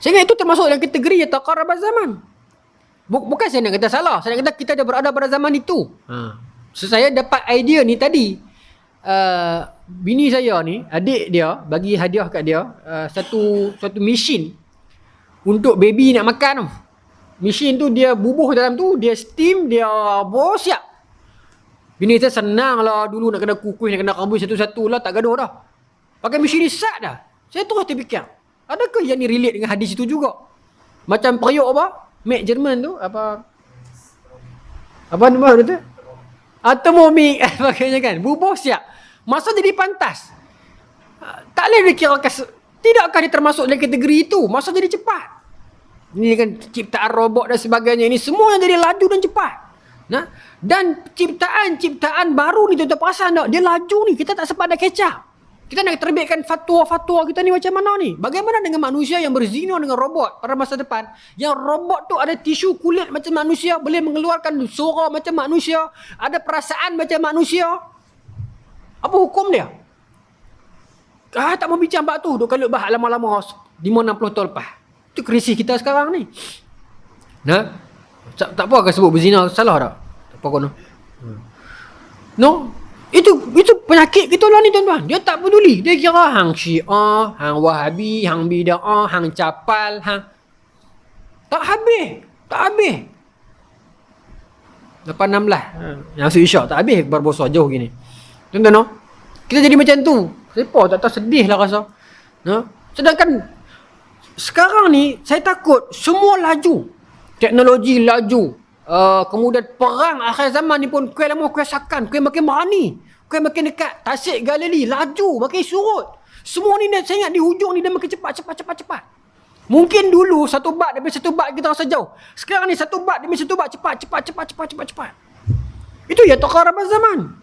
Sehingga itu termasuk dalam kategori taqarrabaz zaman. Bukan saya nak kata salah, saya nak kata kita dah berada pada zaman itu. So saya dapat idea ni tadi. Bini saya ni, adik dia bagi hadiah kat dia satu mesin untuk baby nak makan tu. Mesin tu dia bubuh dalam tu, dia steam, dia siap. Bini saya senang lah dulu nak kena kukuh, nak kena rebus satu-satu lah, tak gaduh dah. Pakai mesin ni sat dah. Saya terus terfikir, adakah yang ni relate dengan hadis itu juga? Macam periuk apa? Make Jerman tu, apa nama dia tu? Thermomix makanya kan, bubuh siap. Masa jadi pantas. Tak boleh dikirakan, tidakkah dia termasuk dalam kategori itu? Masa jadi cepat. Ini kan ciptaan robot dan sebagainya, ini semua yang jadi laju dan cepat. Nah, dan ciptaan baru ni tuan-tuan perasan tak? Dia laju ni, kita tak sempat nak catch up. Kita nak terbitkan fatwa-fatwa kita ni macam mana ni? Bagaimana dengan manusia yang berzina dengan robot pada masa depan? Yang robot tu ada tisu kulit macam manusia, boleh mengeluarkan suara macam manusia, ada perasaan macam manusia. Apa hukum dia? Tak mau bincang bab tu. Duk kalau bahas lama-lama 5-60 tahun lepas. Itu krisis kita sekarang ni. Nah, tak apa ke sebut berzina salah tak? Tak apa kono. No, itu penyakit kita lah ni tuan-tuan. Dia tak peduli. Dia kira hang Syiah, hang Wahabi, hang Bid'ah, hang Capal, hang tak habis. 8-16. Yang Isyak tak habis berbosor jauh gini. Tuan-tuan, no? Kita jadi macam tu. Siapa tak tahu, sedih lah rasa. No? Sedangkan sekarang ni saya takut semua laju. Teknologi laju. Kemudian perang akhir zaman ni pun kuih lama kuih sakan, kuih makin berani, kuih makin dekat. Tasik Galilei laju, makin surut. Semua ni saya ingat di hujung ni dia makin cepat. Mungkin dulu satu bat daripada satu bat kita rasa jauh. Sekarang ni satu bat daripada satu bat cepat. Itu ya taqarrabaz zaman.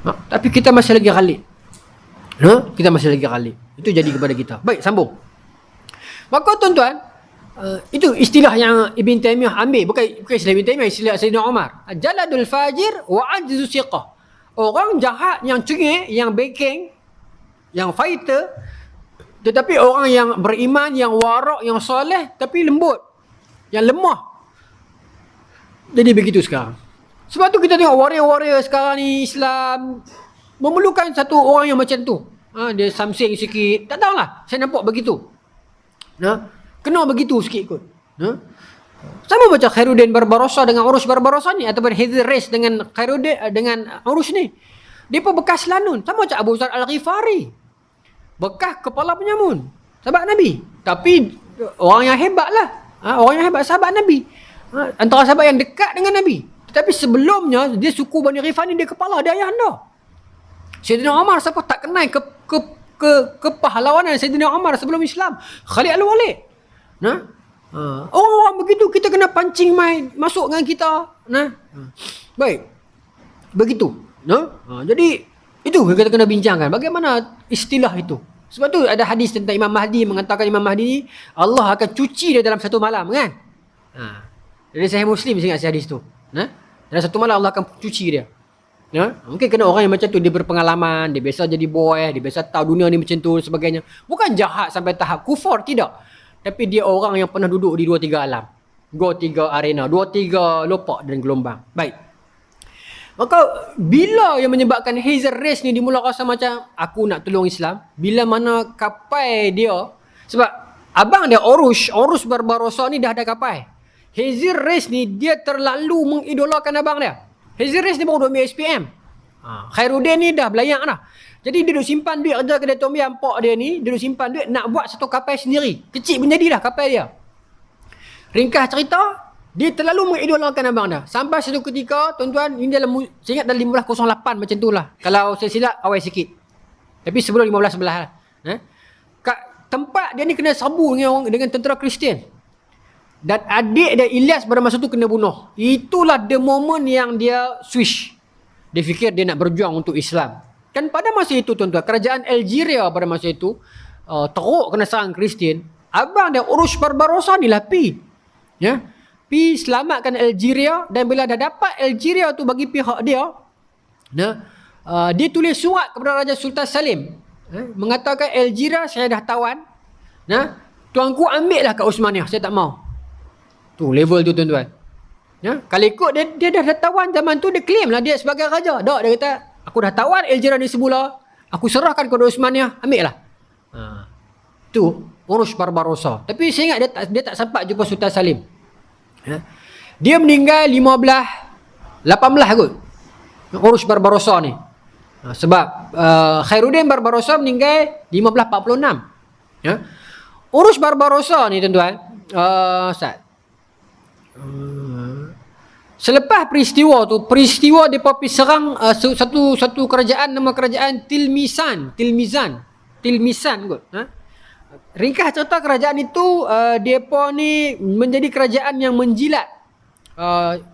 Tapi kita masih lagi ghalib. Kita masih lagi ghalib. Itu jadi kepada kita. Baik, sambung. Maka tuan-tuan, itu istilah yang Ibn Taymiyah ambil, bukan istilah Ibn Taymiyah, istilah Sayyidina Umar. Jaladul fajir wa ajzu siqah. Orang jahat yang cengeng, yang backing, yang fighter, tetapi orang yang beriman, yang warak, yang soleh tapi lembut, yang lemah. Jadi begitu sekarang. Sebab tu kita tengok warrior-warrior sekarang ni Islam memerlukan satu orang yang macam tu. Dia samsing sikit, tak tahulah, saya nampak begitu. Kena begitu sikit kot. Sama macam Khairuddin Barbarossa dengan Urus Barbarossa ni, ataupun Hizr Rais dengan Khairuddin dengan Urus ni. Dia pun bekas lanun. Sama macam Abu Zar Al-Ghifari, bekas kepala penyamun sahabat Nabi. Tapi orang yang hebat lah. Orang yang hebat sahabat Nabi. Antara sahabat yang dekat dengan Nabi. Tetapi sebelumnya dia suku Bani Ghifar ni, dia kepala, dia ayah anda. Sayyidina Umar siapa tak kenal kepahlawanan Sayyidina Umar sebelum Islam. Khalid Al-Walid. Orang begitu kita kena pancing main masuk dengan kita. Baik. Begitu. Jadi itu yang kita kena bincangkan. Bagaimana istilah itu? Sebab tu ada hadis tentang Imam Mahdi, mengatakan Imam Mahdi ni Allah akan cuci dia dalam satu malam, kan? Dari Sahih Muslim saya ingat hadis tu. Dalam satu malam Allah akan cuci dia. Mungkin kena orang yang macam tu, dia berpengalaman, dia biasa jadi boy, dia biasa tahu dunia ni macam tu dan sebagainya. Bukan jahat sampai tahap kufur, tidak. Tapi dia orang yang pernah duduk di 2-3 alam, 2-3 arena, 2-3 lopak dan gelombang. Baik. Maka bila yang menyebabkan Hizr Rais ni dia mula rasa macam aku nak tolong Islam, bila mana kapal dia, sebab abang dia Urus Barbarossa ni dah ada kapal. Hizr Rais ni dia terlalu mengidolakan abang dia. Hizr Rais ni baru duduk SPM. Khairuddin ni dah belayak dah. Jadi dia duduk simpan duit kerja kedai Tom Yam Pak dia ni, dia duduk simpan duit nak buat satu kapal sendiri. Kecil pun jadi dah kapal dia. Ringkas cerita, dia terlalu mengidolakan abang dah. Sampai satu ketika, tuan-tuan, ini dalam, saya ingat dalam 1508 macam tu lah. Kalau saya silap, awal sikit. Tapi sebelum 1511 lah. Kat tempat dia ni kena serbu dengan tentera Kristian. Dan adik dia Ilyas pada masa tu kena bunuh. Itulah the moment yang dia switch. Dia fikir dia nak berjuang untuk Islam. Kan pada masa itu tuan-tuan, kerajaan Algeria pada masa itu teruk kena serang Kristian. Abang dia Urus Barbarossa ni lah pi selamatkan Algeria. Dan bila dah dapat Algeria tu bagi pihak dia, dia tulis surat kepada Raja Sultan Salim, mengatakan Algeria saya dah tawan, tuanku ambil lah kat Osmaniah, saya tak mau. Tu level tu tuan-tuan. Kalau ikut dia dah tawan zaman tu, dia claim lah dia sebagai raja. Tak, dia kata aku dah tawan Algeria ni semula, aku serahkan kepada Osmaniah, ambil lah. Tu Urus Barbarossa. Tapi saya ingat dia tak sempat jumpa Sultan Salim. Dia meninggal 18 kot, Urus Barbarossa ni. Sebab Khairuddin Barbarossa meninggal 1546. Urus Barbarossa ni tuan-tuan, Ustaz, selepas peristiwa dia pergi serang satu kerajaan, nama kerajaan Tilmisan kot. Ringkas cerita, kerajaan itu depa ni menjadi kerajaan yang menjilat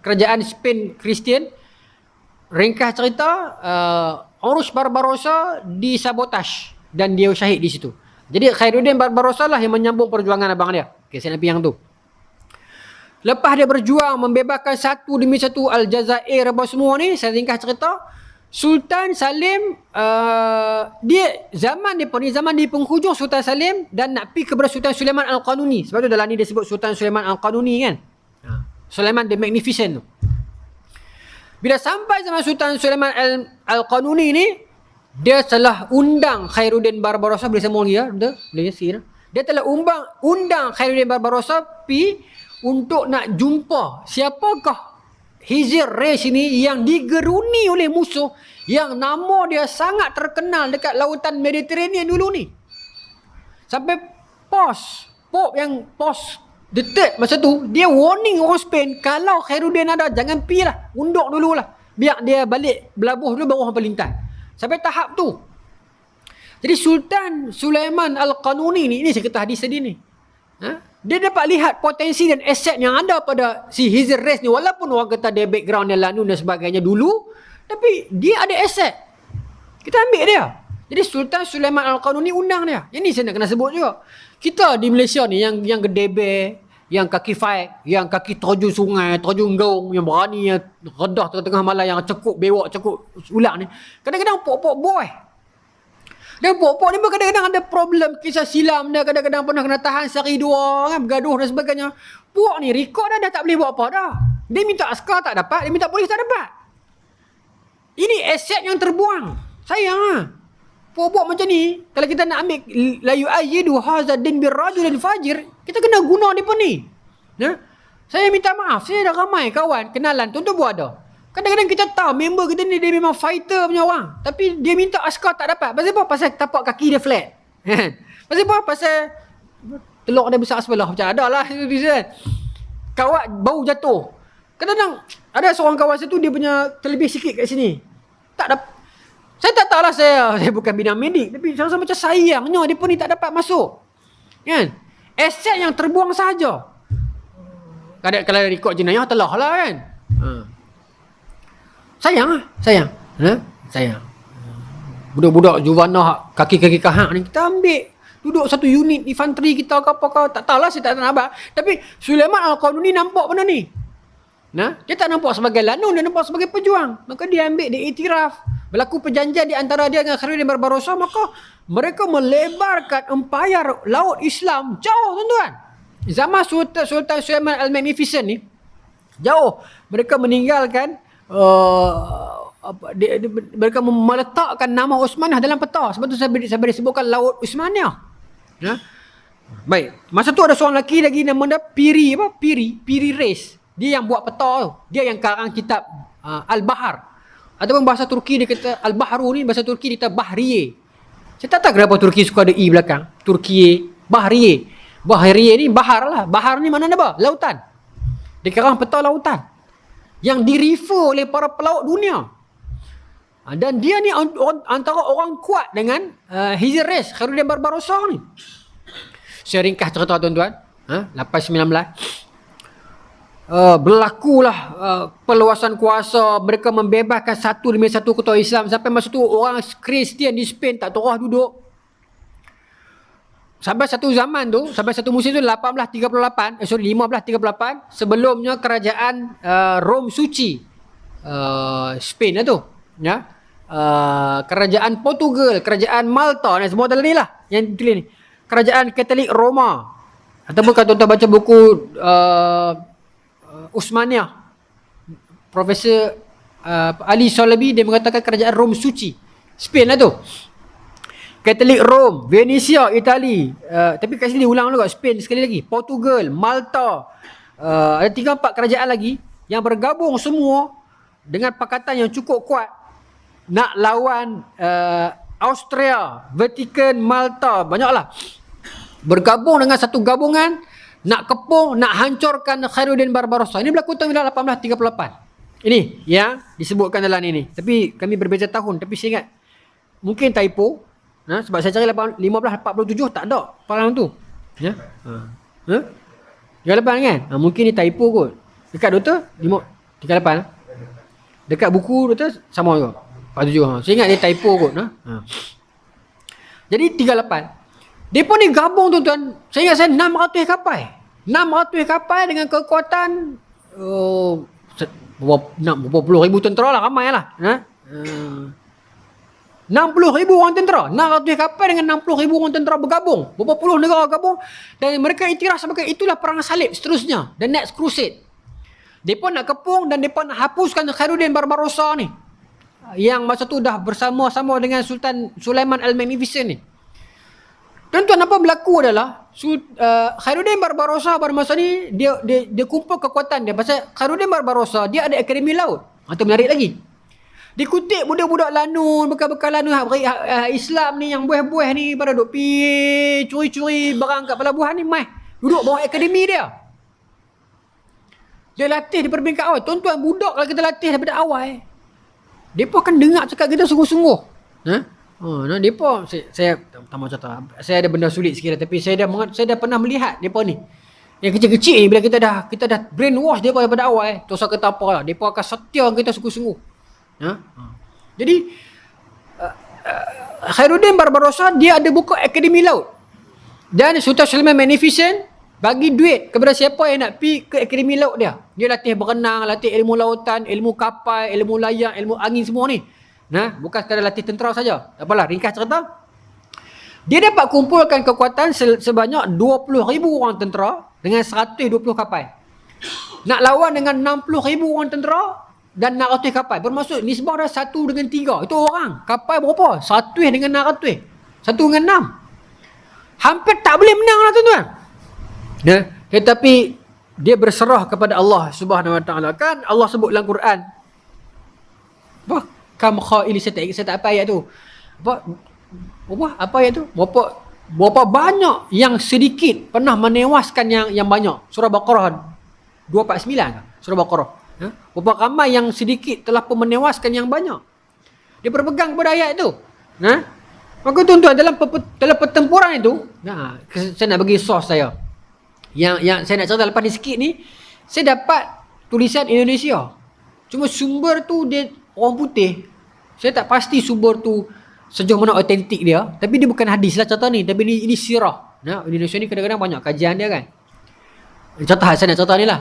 kerajaan Spain Kristian. Ringkas cerita, Urus Barbarossa disabotaj dan dia syahid di situ. Jadi Khairuddin Barbarossa lah yang menyambung perjuangan abang dia. Okey, saya nak pergi yang tu. Lepas dia berjuang membebaskan satu demi satu Aljazair apa semua ni, saya ringkas cerita, Sultan Salim dia zaman di penghujung Sultan Salim dan nak pergi kepada Sultan Sulaiman Al-Qanuni. Sebab tu dalam ni dia sebut Sultan Sulaiman Al-Qanuni kan. Sulaiman the Magnificent tu. Bila sampai zaman Sultan Sulaiman Al-Qanuni ni, dia telah undang Khairuddin Barbarossa, boleh sambung lagi ya? Boleh sikit. Dia telah undang Khairuddin Barbarossa pi untuk nak jumpa siapakah Hizir Reis ini yang digeruni oleh musuh, yang nama dia sangat terkenal dekat lautan Mediterranean dulu ni. Sampai Pope yang the third masa tu, dia warning orang Spain, kalau Khairuddin ada, jangan pergi lah, unduk dulu lah, biar dia balik berlabuh dulu baru hampa lintas. Sampai tahap tu. Jadi Sultan Sulaiman Al-Qanuni ni saya kata hadis tadi ni, dia dapat lihat potensi dan aset yang ada pada si Hizir Reis ni. Walaupun orang kata dia background dia lanun dan sebagainya dulu, tapi dia ada aset, kita ambil dia. Jadi Sultan Sulaiman Al-Qanuni undang dia. Yang ni saya nak kena sebut juga. Kita di Malaysia ni yang gedebe, yang kaki fight, yang kaki terjun sungai, terjun gaung, yang berani, yang redah tengah-tengah malam, yang cekuk bewak, cekuk ular ni, kadang-kadang pok-pok boy. Dan pok-pok ni kadang-kadang ada problem kisah silam dia, kadang-kadang pernah kena tahan sehari dua kan, bergaduh dan sebagainya. Pok ni rekod dah tak boleh buat apa dah. Dia minta askar tak dapat, dia minta polis tak dapat. Ini aset yang terbuang. Sayang lah. Pok-pok macam ni, kalau kita nak ambil la yu'ayyidu hazadin birrajulil fajir, kita kena guna dia pun ni. Saya minta maaf, saya dah ramai kawan, kenalan, tuan-tuan pun ada. Kadang-kadang kita tahu member kita ni dia memang fighter punya orang, tapi dia minta askar tak dapat. Pasal apa? Pasal tapak kaki dia flat. Pasal apa? Pasal telur dia besar sebelah. Macam ada lah kawat bau jatuh. Kadang-kadang ada seorang kawan satu, dia punya terlebih sikit kat sini. Tak dapat. Saya tak tahulah, saya bukan bidang medik, tapi saya rasa macam sayangnya dia pun ni tak dapat masuk. Kan? Aset yang terbuang saja. Kalau rekod jenayah telah lah kan. Sayang. Sayang. Budak-budak Juvana kaki-kaki kahak ni kita ambil, duduk satu unit infanteri kita ke apa ke, tak tahulah, saya tak nak. Tapi Sulaiman Al-Qanuni nampak benda ni. Dia tak nampak sebagai lanun, dia nampak sebagai pejuang. Maka dia ambil, dia iktiraf. Berlaku perjanjian di antara dia dengan Khairuddin Barbarossa, maka mereka melebarkan empayar laut Islam jauh tuan-tuan. Zaman Sultan Sulaiman Al-Magnificent ni jauh. Mereka meninggalkan mereka meletakkan nama Osmaniah dalam peta. Sebab tu saya beri sebutkan Laut Osmaniah. Baik, masa tu ada seorang lelaki lagi nama dia Piri Reis. Dia yang buat peta tu. Dia yang karang kitab Al-Bahar. Ataupun bahasa Turki dia kata Al-Bahru ni, bahasa Turki dia kata Bahriye. Saya tak tahu kenapa Turki suka ada i belakang. Turki Bahriye. Bahriye ni bahar lah. Bahar ni mana apa? Lautan. Dia karang peta lautan yang direfer oleh para pelaut dunia. Dan dia ni antara orang kuat dengan Hizir Reis, Khairuddin Barbarossa ni. Saya ringkas cerita tuan-tuan. 819 berlakulah perluasan kuasa, mereka membebaskan satu demi satu kota Islam. Sampai masa tu orang Kristian di Spain tak terah duduk. Sampai satu zaman tu, sampai satu musim tu 1538, sebelumnya kerajaan Rom Suci Spain lah tu, ya. kerajaan Portugal, kerajaan Malta, dan semua dalam ni lah yang ditulis ni. Kerajaan Katolik Roma. Ataupun kalau tuan-tuan baca buku Uthmaniyah, Profesor Ali Shalabi, dia mengatakan kerajaan Rom suci. Spain lah tu. Katolik Rom, Venesia, Itali. Tapi kat sini ulang juga, Spain sekali lagi. Portugal, Malta. Ada 3-4 kerajaan lagi yang bergabung semua dengan pakatan yang cukup kuat nak lawan Austria, Vatikan, Malta, banyaklah. Bergabung dengan satu gabungan nak kepung, nak hancurkan Khairuddin Barbarossa. Ini berlaku tahun 1838. Ini yang disebutkan dalam ini. Tapi kami berbeza tahun. Tapi saya ingat mungkin typo. Sebab saya cari 1547 tak ada perang tu. Ya. 38 kan? Mungkin ni typo kot. Dekat doktor 38. Dekat buku doktor sama juga. 47. Saya ingat dia typo kot. Jadi 38. Depa ni gabung tuan-tuan. Saya ingat saya 600 kapal. 600 kapal dengan kekuatan berapa puluh ribu tentera lah, ramai lah. 60,000 orang tentera. 600 kapal dengan 60,000 orang tentera bergabung. Berapa puluh negara gabung. Dan mereka iktiraf sebagai itulah perang salib seterusnya. The next crusade. Mereka nak kepung dan mereka nak hapuskan Khairuddin Barbarossa ni. Yang masa tu dah bersama-sama dengan Sultan Sulaiman Al-Magnificent ni. Tuan-tuan, apa berlaku adalah Khairuddin Barbarossa pada masa ni dia kumpul kekuatan dia. Pasal Khairuddin Barbarossa dia ada akademi laut. Itu menarik lagi. Dia kutip budak-budak lanun, bekal-bekal lanun Islam ni yang buah-buah ni pada duk pi curi-curi barang kat pelabuhan ni, mai duduk bawah akademi dia. Dia latih di peringkat awal. Tuan-tuan, budak kalau kita latih daripada awal, depa akan dengar cakap kita sungguh-sungguh. Depa saya tak mau cerita. Saya ada benda sulit sikit tapi saya dah pernah melihat depa ni. Yang kecil-kecil ni bila kita dah brainwash depa daripada awal, tu usah kata apalah, depa akan setia kita sungguh-sungguh. Jadi Khairuddin Barbarossa dia ada buka akademi laut. Dan Sultan Sulaiman Magnificent bagi duit kepada siapa yang nak pi ke akademi laut dia. Dia latih berenang, latih ilmu lautan, ilmu kapal, ilmu layang, ilmu angin semua ni. Bukan sekadar latih tentera saja. Tak apalah, ringkas cerita. Dia dapat kumpulkan kekuatan sebanyak 20,000 orang tentera dengan 120 kapal. Nak lawan dengan 60,000 orang tentera dan 600 kapal. Bermaksud nisbah dah 1 dengan 3. Itu orang. Kapal berapa? 1 dengan 600. 1 dengan 6. Hampir tak boleh menang lah tuan-tuan. Tetapi dia berserah kepada Allah Subhanahu Wa Taala. Kan Allah sebut dalam Quran. Kam khaili, saya tak apa ayat tu. Apa ayat tu? Berapa banyak yang sedikit pernah menewaskan yang banyak. Surah Baqarah 249 kan? Surah Baqarah. Berapa ramai yang sedikit telah pun menewaskan yang banyak. Dia berpegang pada ayat tu. Maka tuan-tuan, dalam pertempuran itu, saya nak bagi source saya. Yang saya nak cerita lepas ni sikit ni, saya dapat tulisan Indonesia. Cuma sumber tu dia orang putih. Saya tak pasti sumber tu sejauh mana autentik dia. Tapi dia bukan hadis lah cerita ni. Tapi ini sirah. Indonesia ni kadang-kadang banyak kajian dia kan. Cerita saya nak cerita ni lah.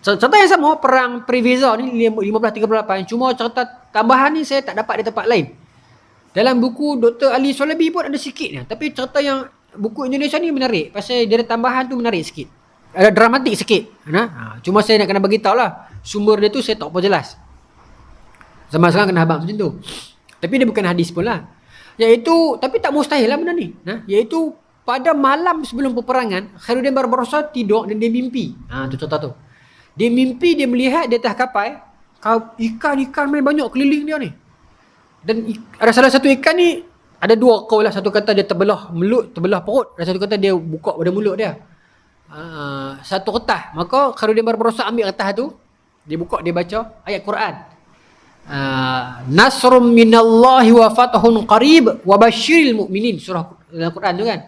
Cerita yang sama, perang Preveza ni 1538. Cuma cerita tambahan ni saya tak dapat di tempat lain. Dalam buku Dr. Ali Shalabi pun ada sikit ni. Tapi cerita yang buku Indonesia ni menarik. Pasal dia ada tambahan tu menarik sikit. Ada dramatik sikit. Cuma saya nak kena bagi tahu lah. Sumber dia tu saya tak apa jelas. Zaman sekarang kena habang macam tu. Tapi dia bukan hadis pun lah. Iaitu, tapi tak mustahil lah benda ni. Iaitu pada malam sebelum peperangan, Khairuddin Barbarossa tidur dan dia mimpi. Tu cerita tu. Dia mimpi dia melihat di atas kapal, ikan-ikan main banyak keliling dia ni. Dan ada salah satu ikan ni, ada dua kaul lah. Satu kata dia terbelah mulut, terbelah perut. Dan satu kata dia buka pada mulut dia. Satu kertas. Maka Khairuddin Barbarossa ambil kertas tu, dia buka, dia baca ayat Quran. Nasrum minallahi wa fathun qarib wa basyiril mu'minin. Surah dalam Quran tu kan.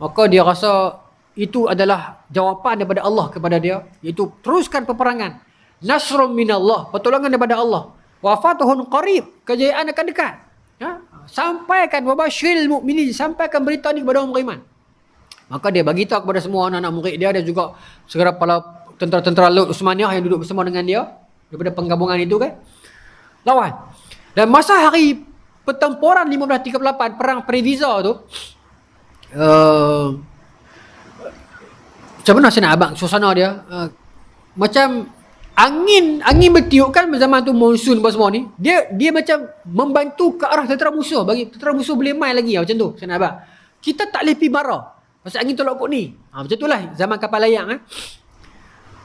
Maka dia rasa itu adalah jawapan daripada Allah kepada dia, iaitu teruskan peperangan. Nasrum minallah, pertolongan daripada Allah. Wa fathun qarib, kejayaan akan dekat. Sampaikan wa basyiril mu'minin, sampaikan berita ni kepada orang beriman. Maka dia bagi tahu kepada semua anak-anak murid dia dan juga segala kepala tentera-tentera laut Uthmaniyah yang duduk bersama dengan dia daripada penggabungan itu kan. Lawan. Dan masa hari pertempuran 1538, perang Preveza tu, macam mana saya nak abang suasana dia, macam angin bertiup kan zaman tu, monsun apa semua ni, dia macam membantu ke arah tentera musuh, bagi tentera musuh boleh main lagi macam tu. Saya nak abang, kita tak boleh pergi marah pasal angin tolak kot ni. Macam tu lah zaman kapal layang.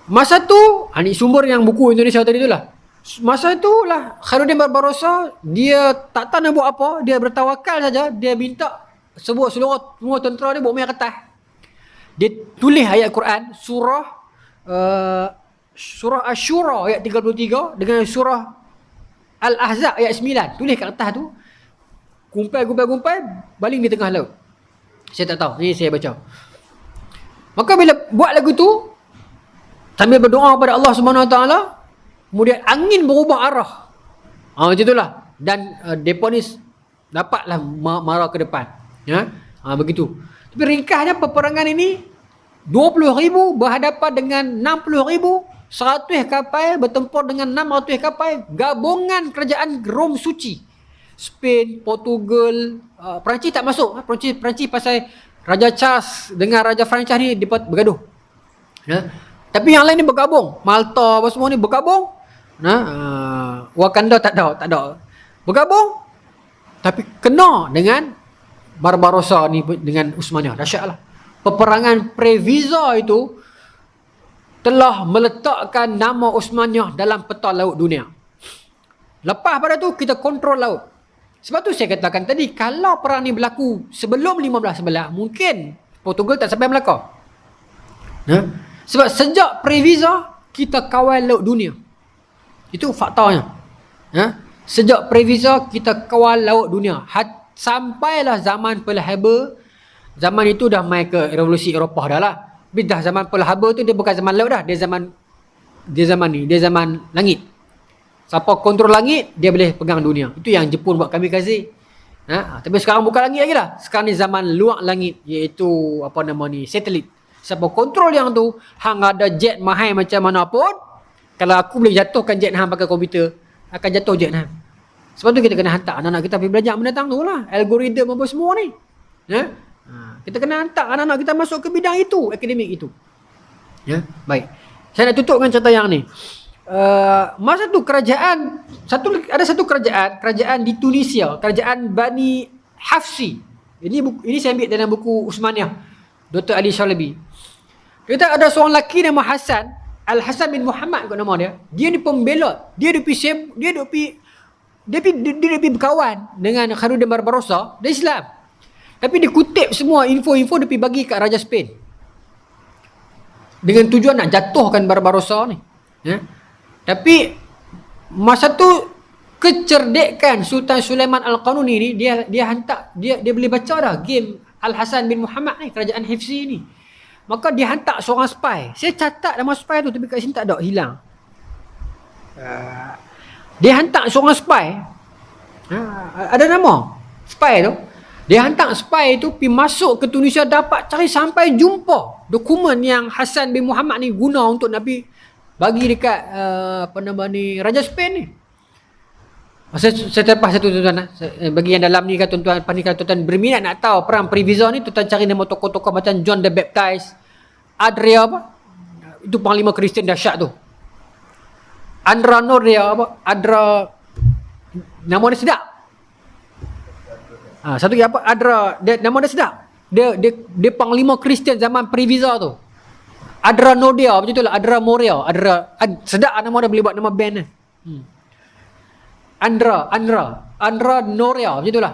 Masa tu, ni sumber yang buku Indonesia tadi tu lah. Masa tu lah Khairuddin Barbarossa, dia tak tahu nak buat apa, dia bertawakal saja. Dia minta seluruh tentera dia bawa minyak kertas. Dia tulis ayat Quran, surah Asy-Syura ayat 33 dengan surah Al-Ahzab ayat 9. Tulis kat kertas tu, kumpai, baling di tengah laut. Saya tak tahu, ni saya baca. Maka bila buat lagu tu, sambil berdoa kepada Allah Subhanahu Wa Taala, kemudian angin berubah arah. Macam itulah. Dan depa ni dapatlah marah ke depan. Begitu. Tapi ringkasnya peperangan ini 20,000 berhadapan dengan 60,000, 100 kapal bertempur dengan 600 kapal gabungan kerajaan Rom Suci. Spain, Portugal, Perancis tak masuk. Perancis pasal Raja Charles dengan Raja Perancis ni dia bergaduh. Tapi yang lain ni bergabung. Malta apa semua ni bergabung. Wakanda tak ada. Bergabung. Tapi kena dengan Barbarossa ni, dengan Uthmaniyah. Dahsyatlah. Peperangan Preveza itu telah meletakkan nama Uthmaniyah dalam peta laut dunia. Lepas pada tu kita kontrol laut. Sebab tu saya katakan tadi, kalau perang ni berlaku sebelum 1511, mungkin Portugal tak sampai Melaka. Sebab sejak Preveza kita kawal laut dunia. Itu faktanya. Sejak Preveza kita kawal laut dunia. Sampailah zaman Pearl Harbor. Zaman itu dah main ke revolusi Eropah dah lah. Tapi dah zaman Pearl Harbor tu dia bukan zaman laut dah. Dia zaman langit. Siapa kontrol langit, dia boleh pegang dunia. Itu yang Jepun buat kamikaze. Tapi sekarang bukan langit lagi lah. Sekarang ni zaman luar langit, iaitu satelit. Siapa kontrol yang tu, hang ada jet mahal macam mana pun, kalau aku boleh jatuhkan jet hang pakai komputer, akan jatuh jet hang. Sebab tu kita kena hantar anak-anak kita pergi belajar mendatang tu lah, algoritma apa semua ni. Kita kena hantar anak-anak kita masuk ke bidang itu, akademik itu. Baik. Saya nak tutup dengan cerita yang ni. Masa tu ada satu kerajaan di Tunisia, kerajaan Bani Hafsi. Ini saya ambil dalam buku Uthmaniyah, Dr. Ali Shalabi. Kita ada seorang lelaki nama Hasan, Al-Hasan bin Muhammad kot nama dia. Dia ni pembelot. Dia berkawan dengan Khairuddin Barbarossa, dia Islam. Tapi dia kutip semua info-info, dia pergi bagi kat Raja Spain. Dengan tujuan nak jatuhkan Barbarossa ni. Tapi masa tu kecerdekan Sultan Sulaiman Al-Qanuni ni, dia hantar, dia boleh baca dah game Al-Hasan bin Muhammad ni, kerajaan Hifzi ni. Maka dia hantar seorang spy. Saya catat nama spy tu, tapi kat sini tak ada, hilang. Dia hantar seorang spy. Ada nama spy tu. Dia hantar spy tu pergi masuk ke Tunisia, dapat cari sampai jumpa dokumen yang Hasan bin Muhammad ni guna untuk Nabi bagi dekat Raja Spain ni. Saya terlepas satu tuan-tuan. Bagi yang dalam ni kan tuan-tuan, tuan-tuan berminat nak tahu perang Preveza ni, tuan-tuan cari nama tokoh-tokoh macam John the Baptist, Adria apa? Itu panglima Kristian dahsyat tu. Andra Noria apa? Nama dia sedap. Satu lagi apa? Nama dia sedap. Dia panglima Kristian zaman Preveza tu. Adra Nodia, macam itulah, Adra Moria, sedap nama dia, boleh buat nama band ni. Andra Noria, macam itulah.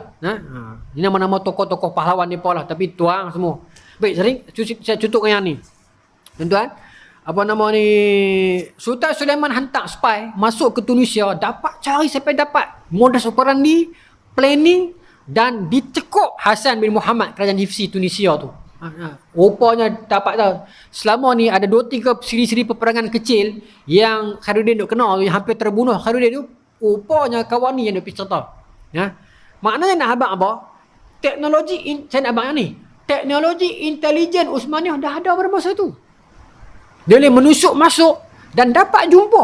Ini nama-nama tokoh-tokoh pahlawan Nepal lah, tapi tuang semua. Baik, saya tutup dengan yang ni. Tuan-tuan, Sultan Sulaiman hantar spy masuk ke Tunisia, dapat cari sampai dapat modus operandi, planning, dan dicekup Hasan bin Muhammad, kerajaan Hifzi Tunisia tu. Rupanya dapat tahu, selama ni ada 2-3 siri-siri peperangan kecil yang Khairuddin duk kena, yang hampir terbunuh Khairuddin tu. Rupanya kawan ni yang duk pergi cerita. Maknanya nak abang apa? Saya nak abang yang ni, teknologi intelijen Uthmaniyah dah ada pada masa tu. Dia boleh menusuk masuk dan dapat jumpa.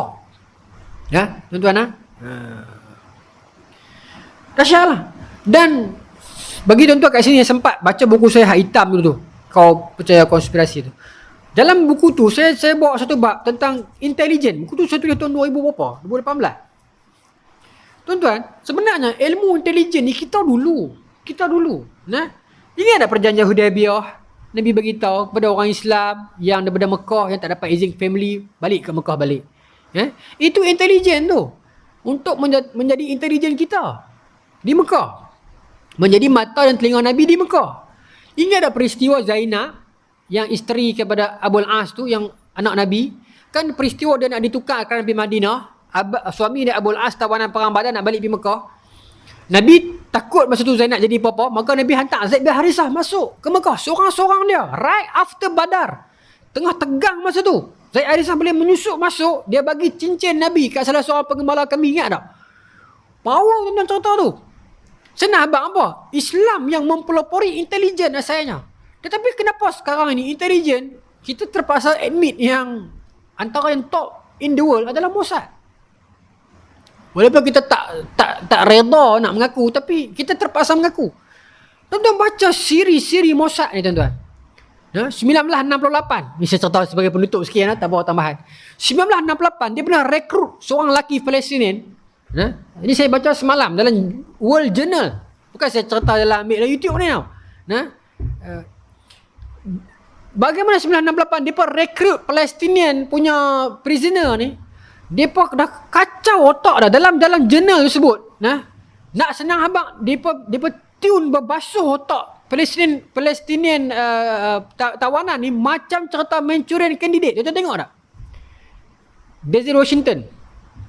Tuan-tuan. Dahsyat lah. Dan bagi tuan-tuan kat sini yang sempat baca buku saya Hak Hitam dulu tu, Kau Percaya Konspirasi tu, dalam buku tu saya bawa satu bab tentang intelijen. Buku tu saya tulis tahun 2000 berapa? 2018. Tuan-tuan, sebenarnya ilmu intelijen ni kita dulu. Nah, ingat tak perjanjian Hudaibiyah? Nabi beritahu kepada orang Islam yang daripada Mekah yang tak dapat izin family balik ke Mekah balik. Itu intelijen tu. Untuk menjadi intelijen kita di Mekah. Menjadi mata dan telinga Nabi di Mekah. Ingat tak peristiwa Zainab yang isteri kepada Abul As tu, yang anak Nabi? Kan peristiwa dia nak ditukarkan pergi Madinah. Suami dia Abul As tawanan perang Badar nak balik pergi Mekah. Nabi takut masa tu Zainab jadi apa-apa, maka Nabi hantar Zaid bin Harisah masuk ke Mekah seorang-seorang dia, right after Badar. Tengah tegang masa tu, Zaid bin Harisah boleh menyusup masuk, dia bagi cincin Nabi kat salah seorang penggembala kami, ingat tak? Power tentang cerita tu. Senang abang apa? Islam yang mempelopori intelijen asalnya. Tetapi kenapa sekarang ini intelijen kita terpaksa admit yang antara yang top in the world adalah Mossad. Walaupun kita tak reda nak mengaku, tapi kita terpaksa mengaku. Tuan-tuan baca siri-siri Mossad ni tuan-tuan. 1968. Ni saya cerita sebagai penutup sekian, tak bawa tambahan. 1968 dia pernah rekrut seorang lelaki Palestinian. Ini saya baca semalam dalam World Journal. Bukan saya cerita dalam ambil dalam YouTube ni tau. Bagaimana 1968 dia pun rekrut Palestinian punya prisoner ni. Dia pun dah kacau otak dah dalam jurnal tersebut. Nak senang abang, dia pun tune berbasuh otak Palestinian tawanan ni macam cerita Manchurian Candidate. Tuan tengok tak? Denzel Washington.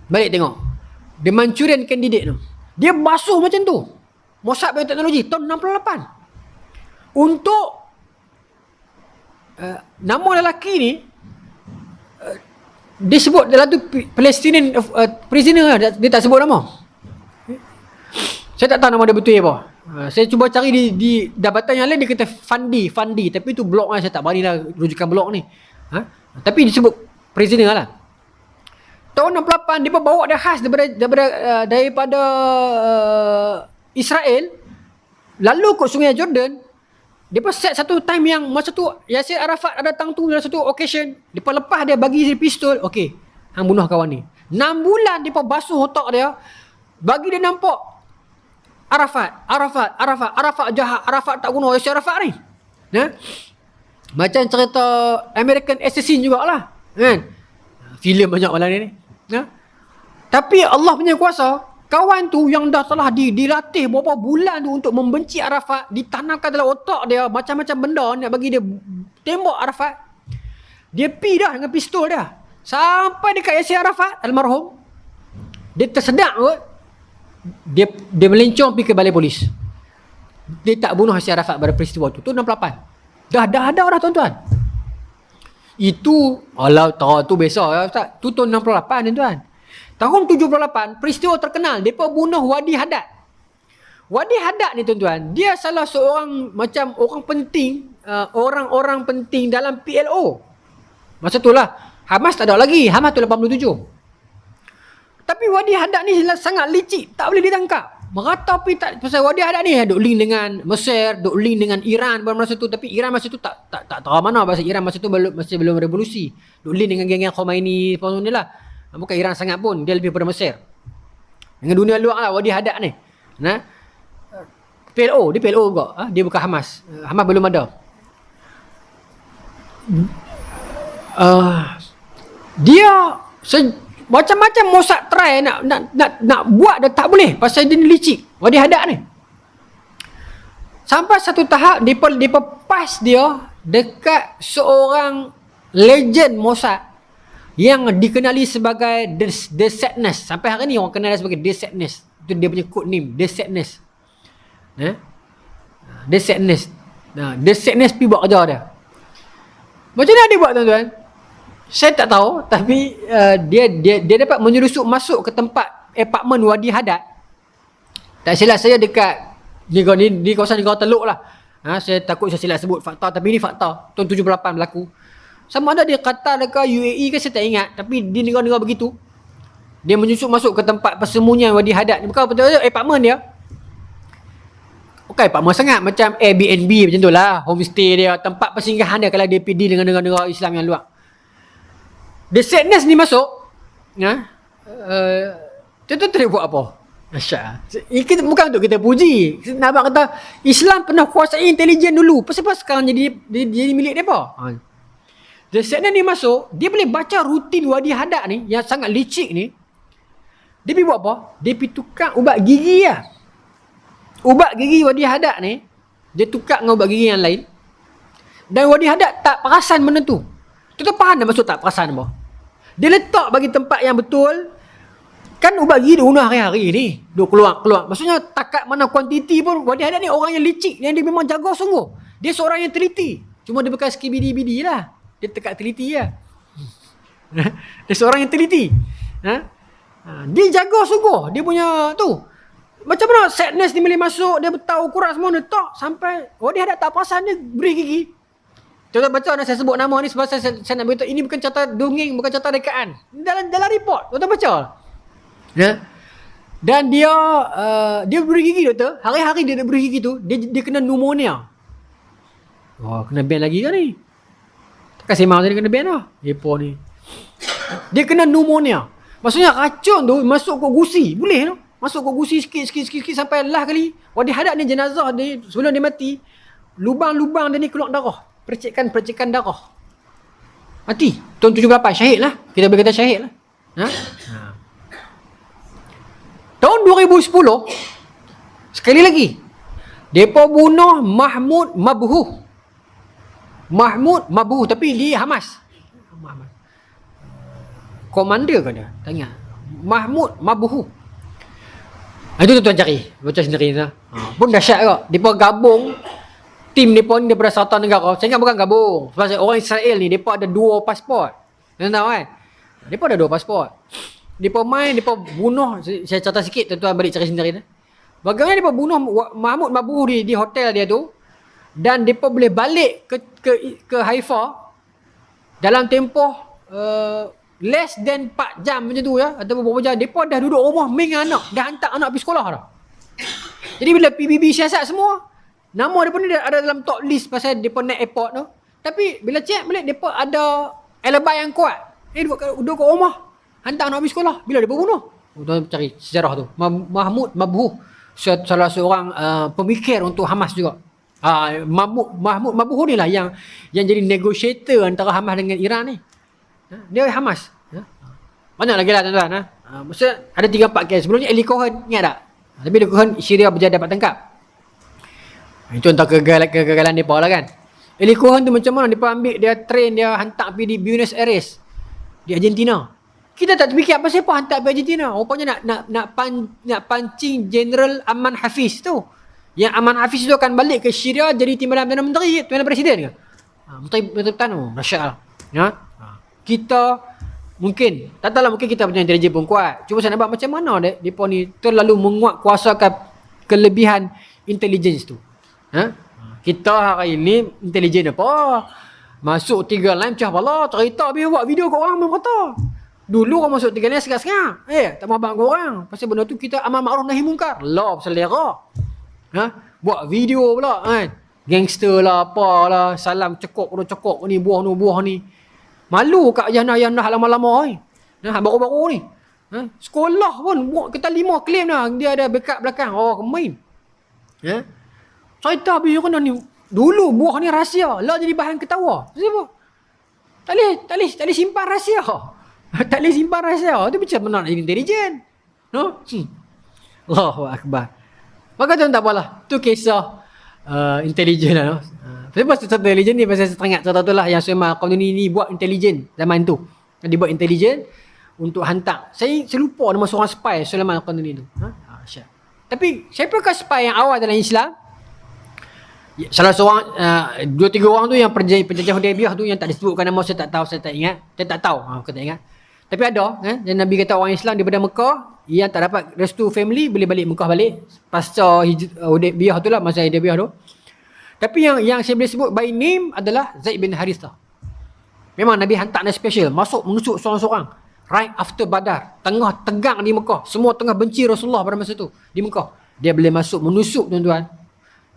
Balik tengok. The Manchurian Candidate tu. Dia basuh macam tu. Mossad punya teknologi tahun 68. Untuk nama lelaki ni dia sebut dalam tu Palestinian prisoner, dia tak sebut nama. Saya tak tahu nama dia betul apa. Saya cuba cari di dapatan yang lain, dia kata Fandi, tapi tu blog lah, saya tak berani lah rujukan blog ni. Tapi disebut prisoner lah. Tahun 68 dia bawa dia khas daripada Israel lalu ke Sungai Jordan. Dia set satu time yang masa tu Yasir Arafat ada datang tu dalam satu occasion. Dia lepas dia bagi pistol, okey, hang bunuh kawan ni. 6 bulan dia basuh otak dia, bagi dia nampak Arafat jahat, Arafat tak bunuh Yasir Arafat ni. Macam cerita American Assassin jugalah, kan? Filem banyak malam ni. Tapi Allah punya kuasa, kawan tu yang dah telah dilatih beberapa bulan tu untuk membenci Arafat, ditanamkan dalam otak dia macam-macam benda nak bagi dia tembak Arafat. Dia pi dah dengan pistol dia sampai dekat Yasir Arafat almarhum. Dia tersedak kot. Dia melencong pergi ke balai polis. Dia tak bunuh Yasir Arafat pada peristiwa tu. Tu 68. Dah ada dah tuan-tuan. Itu alah tu biasa ya Ustaz. Tu tahun 68 tuan-tuan. Tahun 78 peristiwa terkenal, depa bunuh Wadi Haddad. Wadi Haddad ni tuan-tuan, dia salah seorang macam orang penting, orang-orang penting dalam PLO. Masa tu lah Hamas tak ada lagi, Hamas tu 87. Tapi Wadi Haddad ni sangat licik, tak boleh ditangkap. Meratapi tak pasal Wadi Haddad ni duk link dengan Mesir, duk link dengan Iran pada masa tu, tapi Iran masa tu tak tahu mana pasal Iran masa tu masih belum revolusi. Duk link dengan geng-geng Khomeini apa ni lah. Bukan Iran sangat pun, dia lebih pada Mesir. Dengan dunia luar lah Wadi Haddad ni. PLO, dia PLO juga. Dia bukan Hamas. Hamas belum ada. Dia macam-macam Mossad try nak buat dia tak boleh pasal dia ni licik. Wadi Haddad ni. Sampai satu tahap dia pas dia dekat seorang legend Mossad yang dikenali sebagai The Sadness. Sampai hari ni orang kenal dia sebagai The Sadness. Itu dia punya code name, The Sadness. The Sadness. The Sadness pergi buat kerja dia. Macam mana dia buat tuan-tuan? Saya tak tahu, tapi dia dapat menyelusup masuk ke tempat apartmen Wadi Haddad. Tak silap saya dekat di kawasan Negara Teluk lah. Saya takut saya silap sebut fakta, tapi ini fakta. Tahun 78 berlaku. Sama ada dia Qatar dekat UAE ke saya tak ingat, tapi di negara-negara begitu dia menyusup masuk ke tempat persembunyian Wadi Haddad. Bukan betul apartmen dia. Bukan pakma sangat, macam Airbnb macam tu lah, homestay dia, tempat persinggahan dia kalau dia pergi dengan negara Islam yang luar. The sadness ni masuk, contoh dia buat apa? Masya, bukan untuk kita puji. Nak kata Islam pernah kuasai intelijen dulu, pasal sekarang jadi milik mereka. The sadness ni masuk, dia boleh baca rutin Wadi Haddad ni yang sangat licik ni. Dia pergi buat apa? Dia pergi tukar ubat gigi lah. Ubat gigi Wadi Haddad ni, dia tukar dengan ubat gigi yang lain. Dan Wadi Haddad tak perasan benda tu. Tuan faham dah maksud tak perasan apa? Dia letak bagi tempat yang betul. Kan ubat gigi dia guna hari-hari ni. Dia keluar. Maksudnya takat mana kuantiti pun. Wadi Haddad ni orang yang licik. Yang dia memang jaga sungguh. Dia seorang yang teliti. Cuma dia bukan skibidi-bidi lah. Dia tekat teliti lah. Dia seorang yang teliti. Dia jaga sungguh. Dia punya tu. Macam mana sadness ni boleh masuk. Dia tahu Quran semua. Dia tak sampai Wadi Haddad tak perasan dia beri gigi. Contoh baca, saya sebut nama ni sebab saya nak beritahu. Ini bukan cerita dongeng, bukan cerita rekaan. Dalam report. Tuan baca. Dan dia beri gigi doktor. Hari-hari dia beri gigi tu, dia kena pneumonia. Kena ban lagi kan ni? Takkan sembang dia kena ban lah. Depa ni. Dia kena pneumonia. Maksudnya racun tu masuk ke gusi. Boleh tu. Masuk ke gusi sikit sampai last kali. Wadi Haddad ni jenazah dia sebelum dia mati. Lubang-lubang dia ni keluar darah. Percikan darah. Mati. Tahun 78 syahid lah. Kita boleh kata syahid lah. Tahun 2010 sekali lagi depa bunuh Mahmud Mabhuh tapi dia Hamas. Komander kan dia? Tanya. Mahmud Mabhuh. Itu tuan cari. Baca sendiri lah. Pun dahsyat kok. Depa gabung. Tim mereka ni daripada Sultan Negara. Saya ingat bukan gabung. Sebab orang Israel ni, mereka ada 2 pasport. Kena tahu kan? Mereka ada 2 pasport. Mereka main, mereka bunuh. Saya cerita sikit, tuan-tuan balik cari sendiri. Bagaimana mereka bunuh Mahmud Mabhuh di hotel dia tu. Dan mereka boleh balik ke Haifa dalam tempoh less than 4 jam macam tu ya. Atau beberapa jam. Mereka dah duduk rumah main anak. Dah hantar anak pergi sekolah dah. Jadi bila PBB siasat semua, nama dia pun ada dalam top list pasal dia pun naik airport tu. Tapi bila check balik, dia pun ada alibi yang kuat. Duduk kat rumah. Hantar anak pergi sekolah. Bila dia pun bunuh? Tuan cari sejarah tu. Mahmud Mabhuh. Salah seorang pemikir untuk Hamas juga. Mahmud Mabhuh ni lah yang jadi negotiator antara Hamas dengan Iran ni. Dia Hamas. Banyak lagi lah tuan-tuan. Maksudnya ada 3-4 kes. Sebelumnya Eli Cohen. Ingat tak? Tapi Eli Cohen Syria berjaya dapat tangkap. Itu entah kegagalan mereka lah kan. Eli Cohen tu macam mana dia ambil, dia train, dia hantar pergi di Buenos Aires di Argentina. Kita tak terfikir apa siapa hantar pergi Argentina. Rupanya nak pancing General Aman Hafiz tu. Yang Aman Hafiz tu akan balik ke Syria jadi timbalan Perdana Menteri, timbalan Presiden ke? Menteri Pertahanan. Masya-Allah. Ya. Kita mungkin, tak tahulah, mungkin kita punya intelijen pun kuat. Cuma saya nampak macam mana mereka ni terlalu menguatkuasakan kelebihan intelligence tu. Kita hari ni intelijen apa? Masuk 3 line pecah kepala, cerita habis buat video kat orang memang kata. Dulu orang masuk 3 line segar-segar. Tak mahu abang korang. Pasal benda tu kita amal makruf nahi mungkar. Lah pasal lera. Buat video pula kan. Gangster lah, apalah, salam cekok ni, buah ni. Malu kat Yana lama-lama ni. Baru-baru ni. Sekolah pun buat kita 5 claim dah. Dia ada backup belakang. Kemain. Cerita habis kena ni. Dulu buah ni rahsia. Lah jadi bahan ketawa. Siapa? Tak boleh simpan rahsia. Tak boleh simpan rahsia. Itu macam mana nak jadi intelijen? Allahu Akbar. Maka tuan tak apalah. Itu kisah intelijen lah. Sebab cerita intelijen ni pasal saya teringat cerita tu lah. Yang Sulaiman Al-Qaduni ni buat intelijen zaman tu. Dia buat intelijen untuk hantar. Saya lupa nama seorang spy Sulaiman Al-Qaduni tu. Tapi siapakah spy yang awal dalam Islam? Salah seorang 2-3 orang tu yang penjajah Hudaybiyah tu yang tak disebutkan nama, saya tak tahu, saya tak ingat. Saya tak tahu, aku tak ingat. Tapi ada dan Nabi kata orang Islam daripada Mekah yang tak dapat restu family boleh balik Mekah balik pasca Hudaybiyah tu lah, masa Hudaybiyah tu. Tapi yang saya boleh sebut by name adalah Zaid bin Harithah. Memang Nabi hantar dia special masuk menusuk seorang-seorang right after Badar, tengah tegang di Mekah, semua tengah benci Rasulullah pada masa tu di Mekah. Dia boleh masuk menusuk tuan-tuan.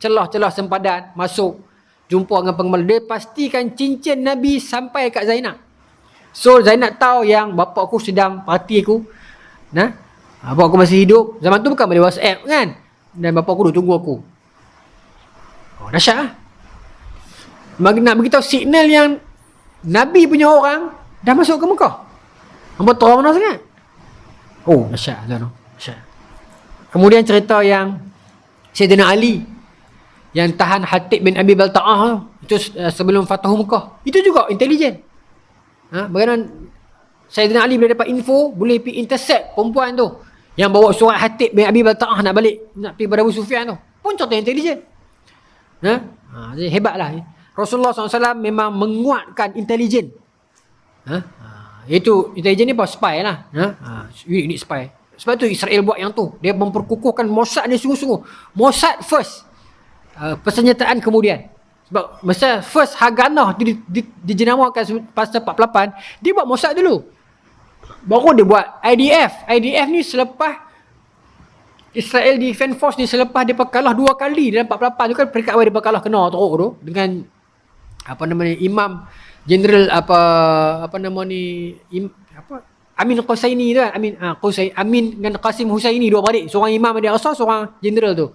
celah-celah sempadan masuk jumpa dengan penggemar. Dia pastikan cincin Nabi sampai kat Zainab. So Zainab tahu yang bapa aku sedang parti aku. Bapa aku masih hidup. Zaman tu bukan boleh WhatsApp kan. Dan bapa aku duk tunggu aku. Oh, dahsyat lah. Nak beritahu signal yang Nabi punya orang dah masuk ke Mekah. Nampak terang mana sangat. Oh, dahsyat lah tu. Kemudian cerita yang Sayyidina Ali yang tahan Hatib bin Abi Balta'ah itu sebelum Fatahu Mekah. Itu juga intelijen. Bagaimana Sayyidina Ali boleh dapat info, boleh pergi intercept perempuan tu yang bawa surat Hatib bin Abi Balta'ah nak pergi pada Abu Sufyan tu. Pun contoh intelijen. Jadi hebatlah. Rasulullah SAW memang menguatkan intelijen. Itu intelijen ni apa? Spy lah. Unit spy. Sebab tu Israel buat yang tu. Dia memperkukuhkan Mossad ni sungguh-sungguh. Mossad first. Persenjataan kemudian. Sebab masa first Haganah dijenamakan pasal 48, dia buat Mossad dulu. Baru dia buat IDF. IDF ni selepas Israel Defense Force ni, selepas dia kalah 2 kali dalam 48 tu kan, peringkat awal dia kalah kena teruk tu dengan Imam General Amin Qusaini tu kan. Amin dengan Qasim Husaini, dua beradik. Seorang imam dia asal, seorang general tu.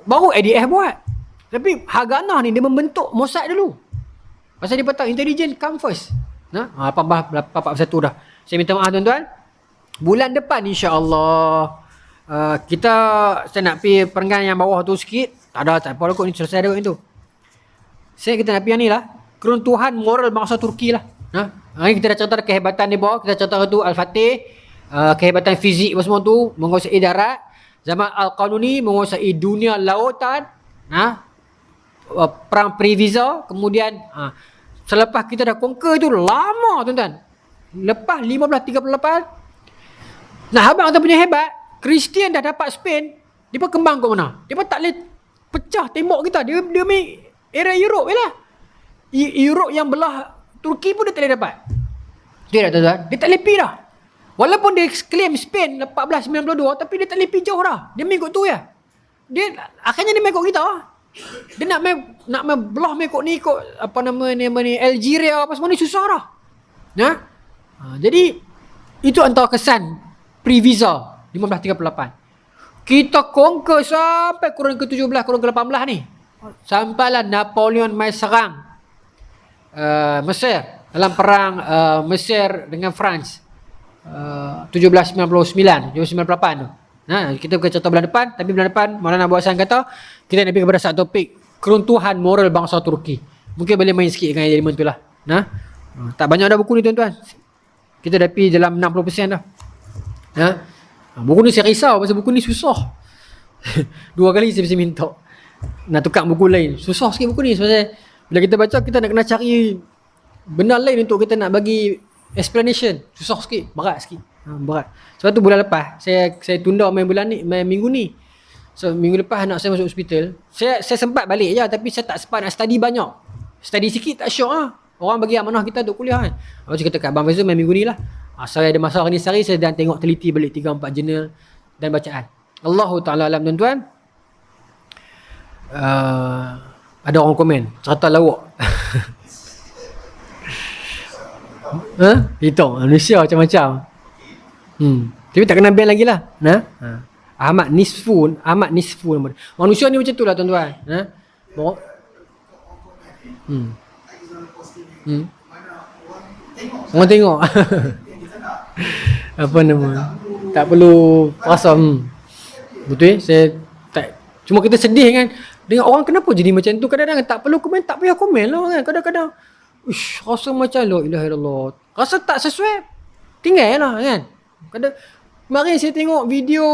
Baru ADF buat. Tapi Haganah ni dia membentuk Mossad dulu. Pasal dia tahu intelligence come first. 81 dah. Saya minta maaf tuan-tuan. Bulan depan insya-Allah saya nak pergi perenggan yang bawah tu sikit. Tak apa kot ni, selesai dah kot itu. Kita nak pergi yang ni lah. Keruntuhan moral bangsa Turki lah. Kita dah cerita kehebatan dia bawah. Kita cerita tu Al-Fatih, kehebatan fizik semua tu, menguasai darat. Zaman Al-Qanuni menguasai dunia lautan, perang Previsa. Kemudian selepas kita dah conquer tu lama tuan-tuan. Lepas 1538, abang kita punya hebat, Kristian dah dapat Spain, dia pun kembang kat mana? Dia pun tak boleh pecah tembok kita. Dia main era Europe je lah. Europe yang belah Turki pun dia tak boleh dapat. Dia tak boleh pergi dah. Walaupun dia claim Spain 1492, tapi dia tak boleh pergi jauh dah. Dia main kot tu ya. Akhirnya dia main kot kita. Dia nak main belah main kot ni, kot Algeria apa semua ni susah dah. Jadi itu antara kesan Previsa 1538. Kita conquer sampai kurun ke-17, kurun ke-18 ni. Sampailah Napoleon mai serang Mesir dalam perang Mesir dengan France 1798 tu. Kita bukan cerita bulan depan, tapi bulan depan Maulana Abu Hassan kata kita nak pergi kepada satu topik keruntuhan moral bangsa Turki. Mungkin boleh main sikit dengan elemen tu lah. Tak banyak dah buku ni tuan-tuan. Kita dah pergi dalam 60% dah. Buku ni saya risau pasal buku ni susah. 2 kali saya mesti minta nak tukar buku lain. Susah sikit buku ni sebab bila kita baca kita nak kena cari benda lain untuk kita nak bagi explanation. Susah sikit, berat sikit. Berat. Sebab tu bulan lepas saya tunda main minggu ni. So minggu lepas anak saya masuk hospital. Saya sempat balik je, tapi saya tak sempat nak study banyak. Study sikit tak syok lah. Orang bagi amanah kita untuk kuliah kan. Lepas tu kita kat Abang Faizul main minggu ni lah. Saya ada masa hari ni sehari saya dah tengok teliti balik 3-4 jurnal dan bacaan. Allahu Ta'ala alam tuan-tuan. Ada orang komen cerita lawak. Itu Malaysia macam-macam. Tapi tak kena ban lagi lah. Ahmad Nisfu. Manusia ni macam tu lah tuan-tuan. Orang tengok. Apa nama? Tak perlu rasa. Betul saya tak. Cuma kita sedih kan dengan orang kenapa jadi macam tu. Kadang-kadang tak perlu komen, tak payah komen lah kan. Kadang-kadang rasa macam la ilaha illallah. Rasa tak sesuai, tinggal lah kan. Kemarin saya tengok video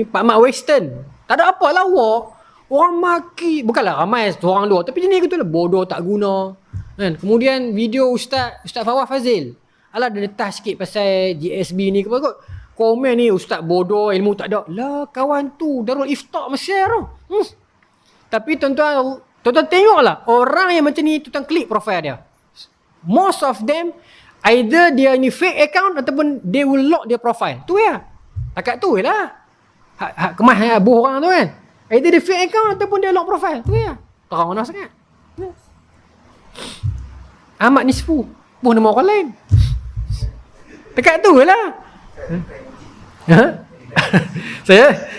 Pak Mat Western. Tak ada apa lawak. Orang maki, bukanlah ramai orang luar, tapi jenis gitu lah, bodoh tak guna kan. Kemudian video Ustaz Fawaz Fazil, alah dia letak sikit pasal GSB ni kot. Komen ni Ustaz bodoh, ilmu tak ada. Lah kawan tu Darul Ifta Mesir tu. Tapi tuan-tuan tengoklah orang yang macam ni, tuan klik profile dia. Most of them either dia ni fake account ataupun they will lock their profile. Tu ya. Takat tu je lah. hak kemas abu orang tu kan. Either dia fake account ataupun dia lock profile. Tu ya. Terang mana sangat. Ahmad Nisfu pun nama orang lain. Dekat tu lah. Ha?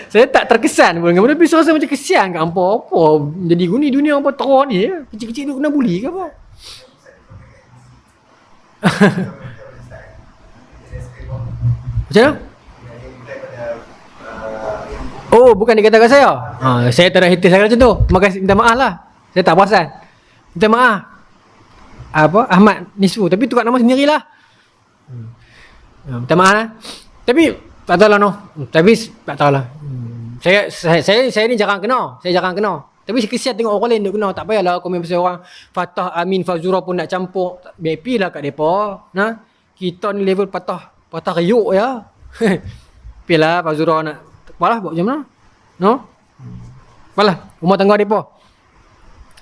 saya tak terkesan pun dengan benda, tapi rasa macam kesian kat apa jadi guni dunia apa teror ni ya. Kecil-kecil tu kena bully ke apa. Macam mana? Oh, bukan dia kata kat saya. Saya tak nak hater saya macam tu. Terima kasih, minta maaf lah. Saya tak perasan. Minta maaf. Ahmad Nisfu, tapi tukar nama sendirilah. Minta maaf lah. Tapi tak tahulah Tapi tak tahulah. Saya ni jarang kena. Tapi kesian tengok orang lain duk kena. Tak payahlah komen pasal orang Fatah, Amin, Fazura pun nak campur. VIP lah kat depa. Nah, kita ni level patah riuk ya. Pilah Fazura nak apalah buat macam mana? Apalah rumah tangga depa.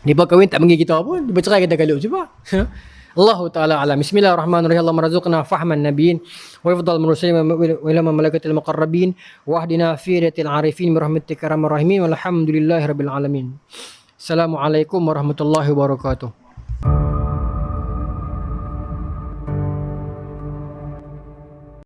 Depa kahwin tak panggil kita pun, depa cerai kita galup cuba. Allahu ta'ala alam. Bismillahirrahmanirrahim. Allahumma razuqna fahman nabiyyin wa ifdal mursalin wa ilma malaikatil muqarrabin wa ahdina fi riyatil arifin birahmatika arhamar rahimin walhamdulillahi rabbil alamin. Assalamualaikum warahmatullahi wabarakatuh.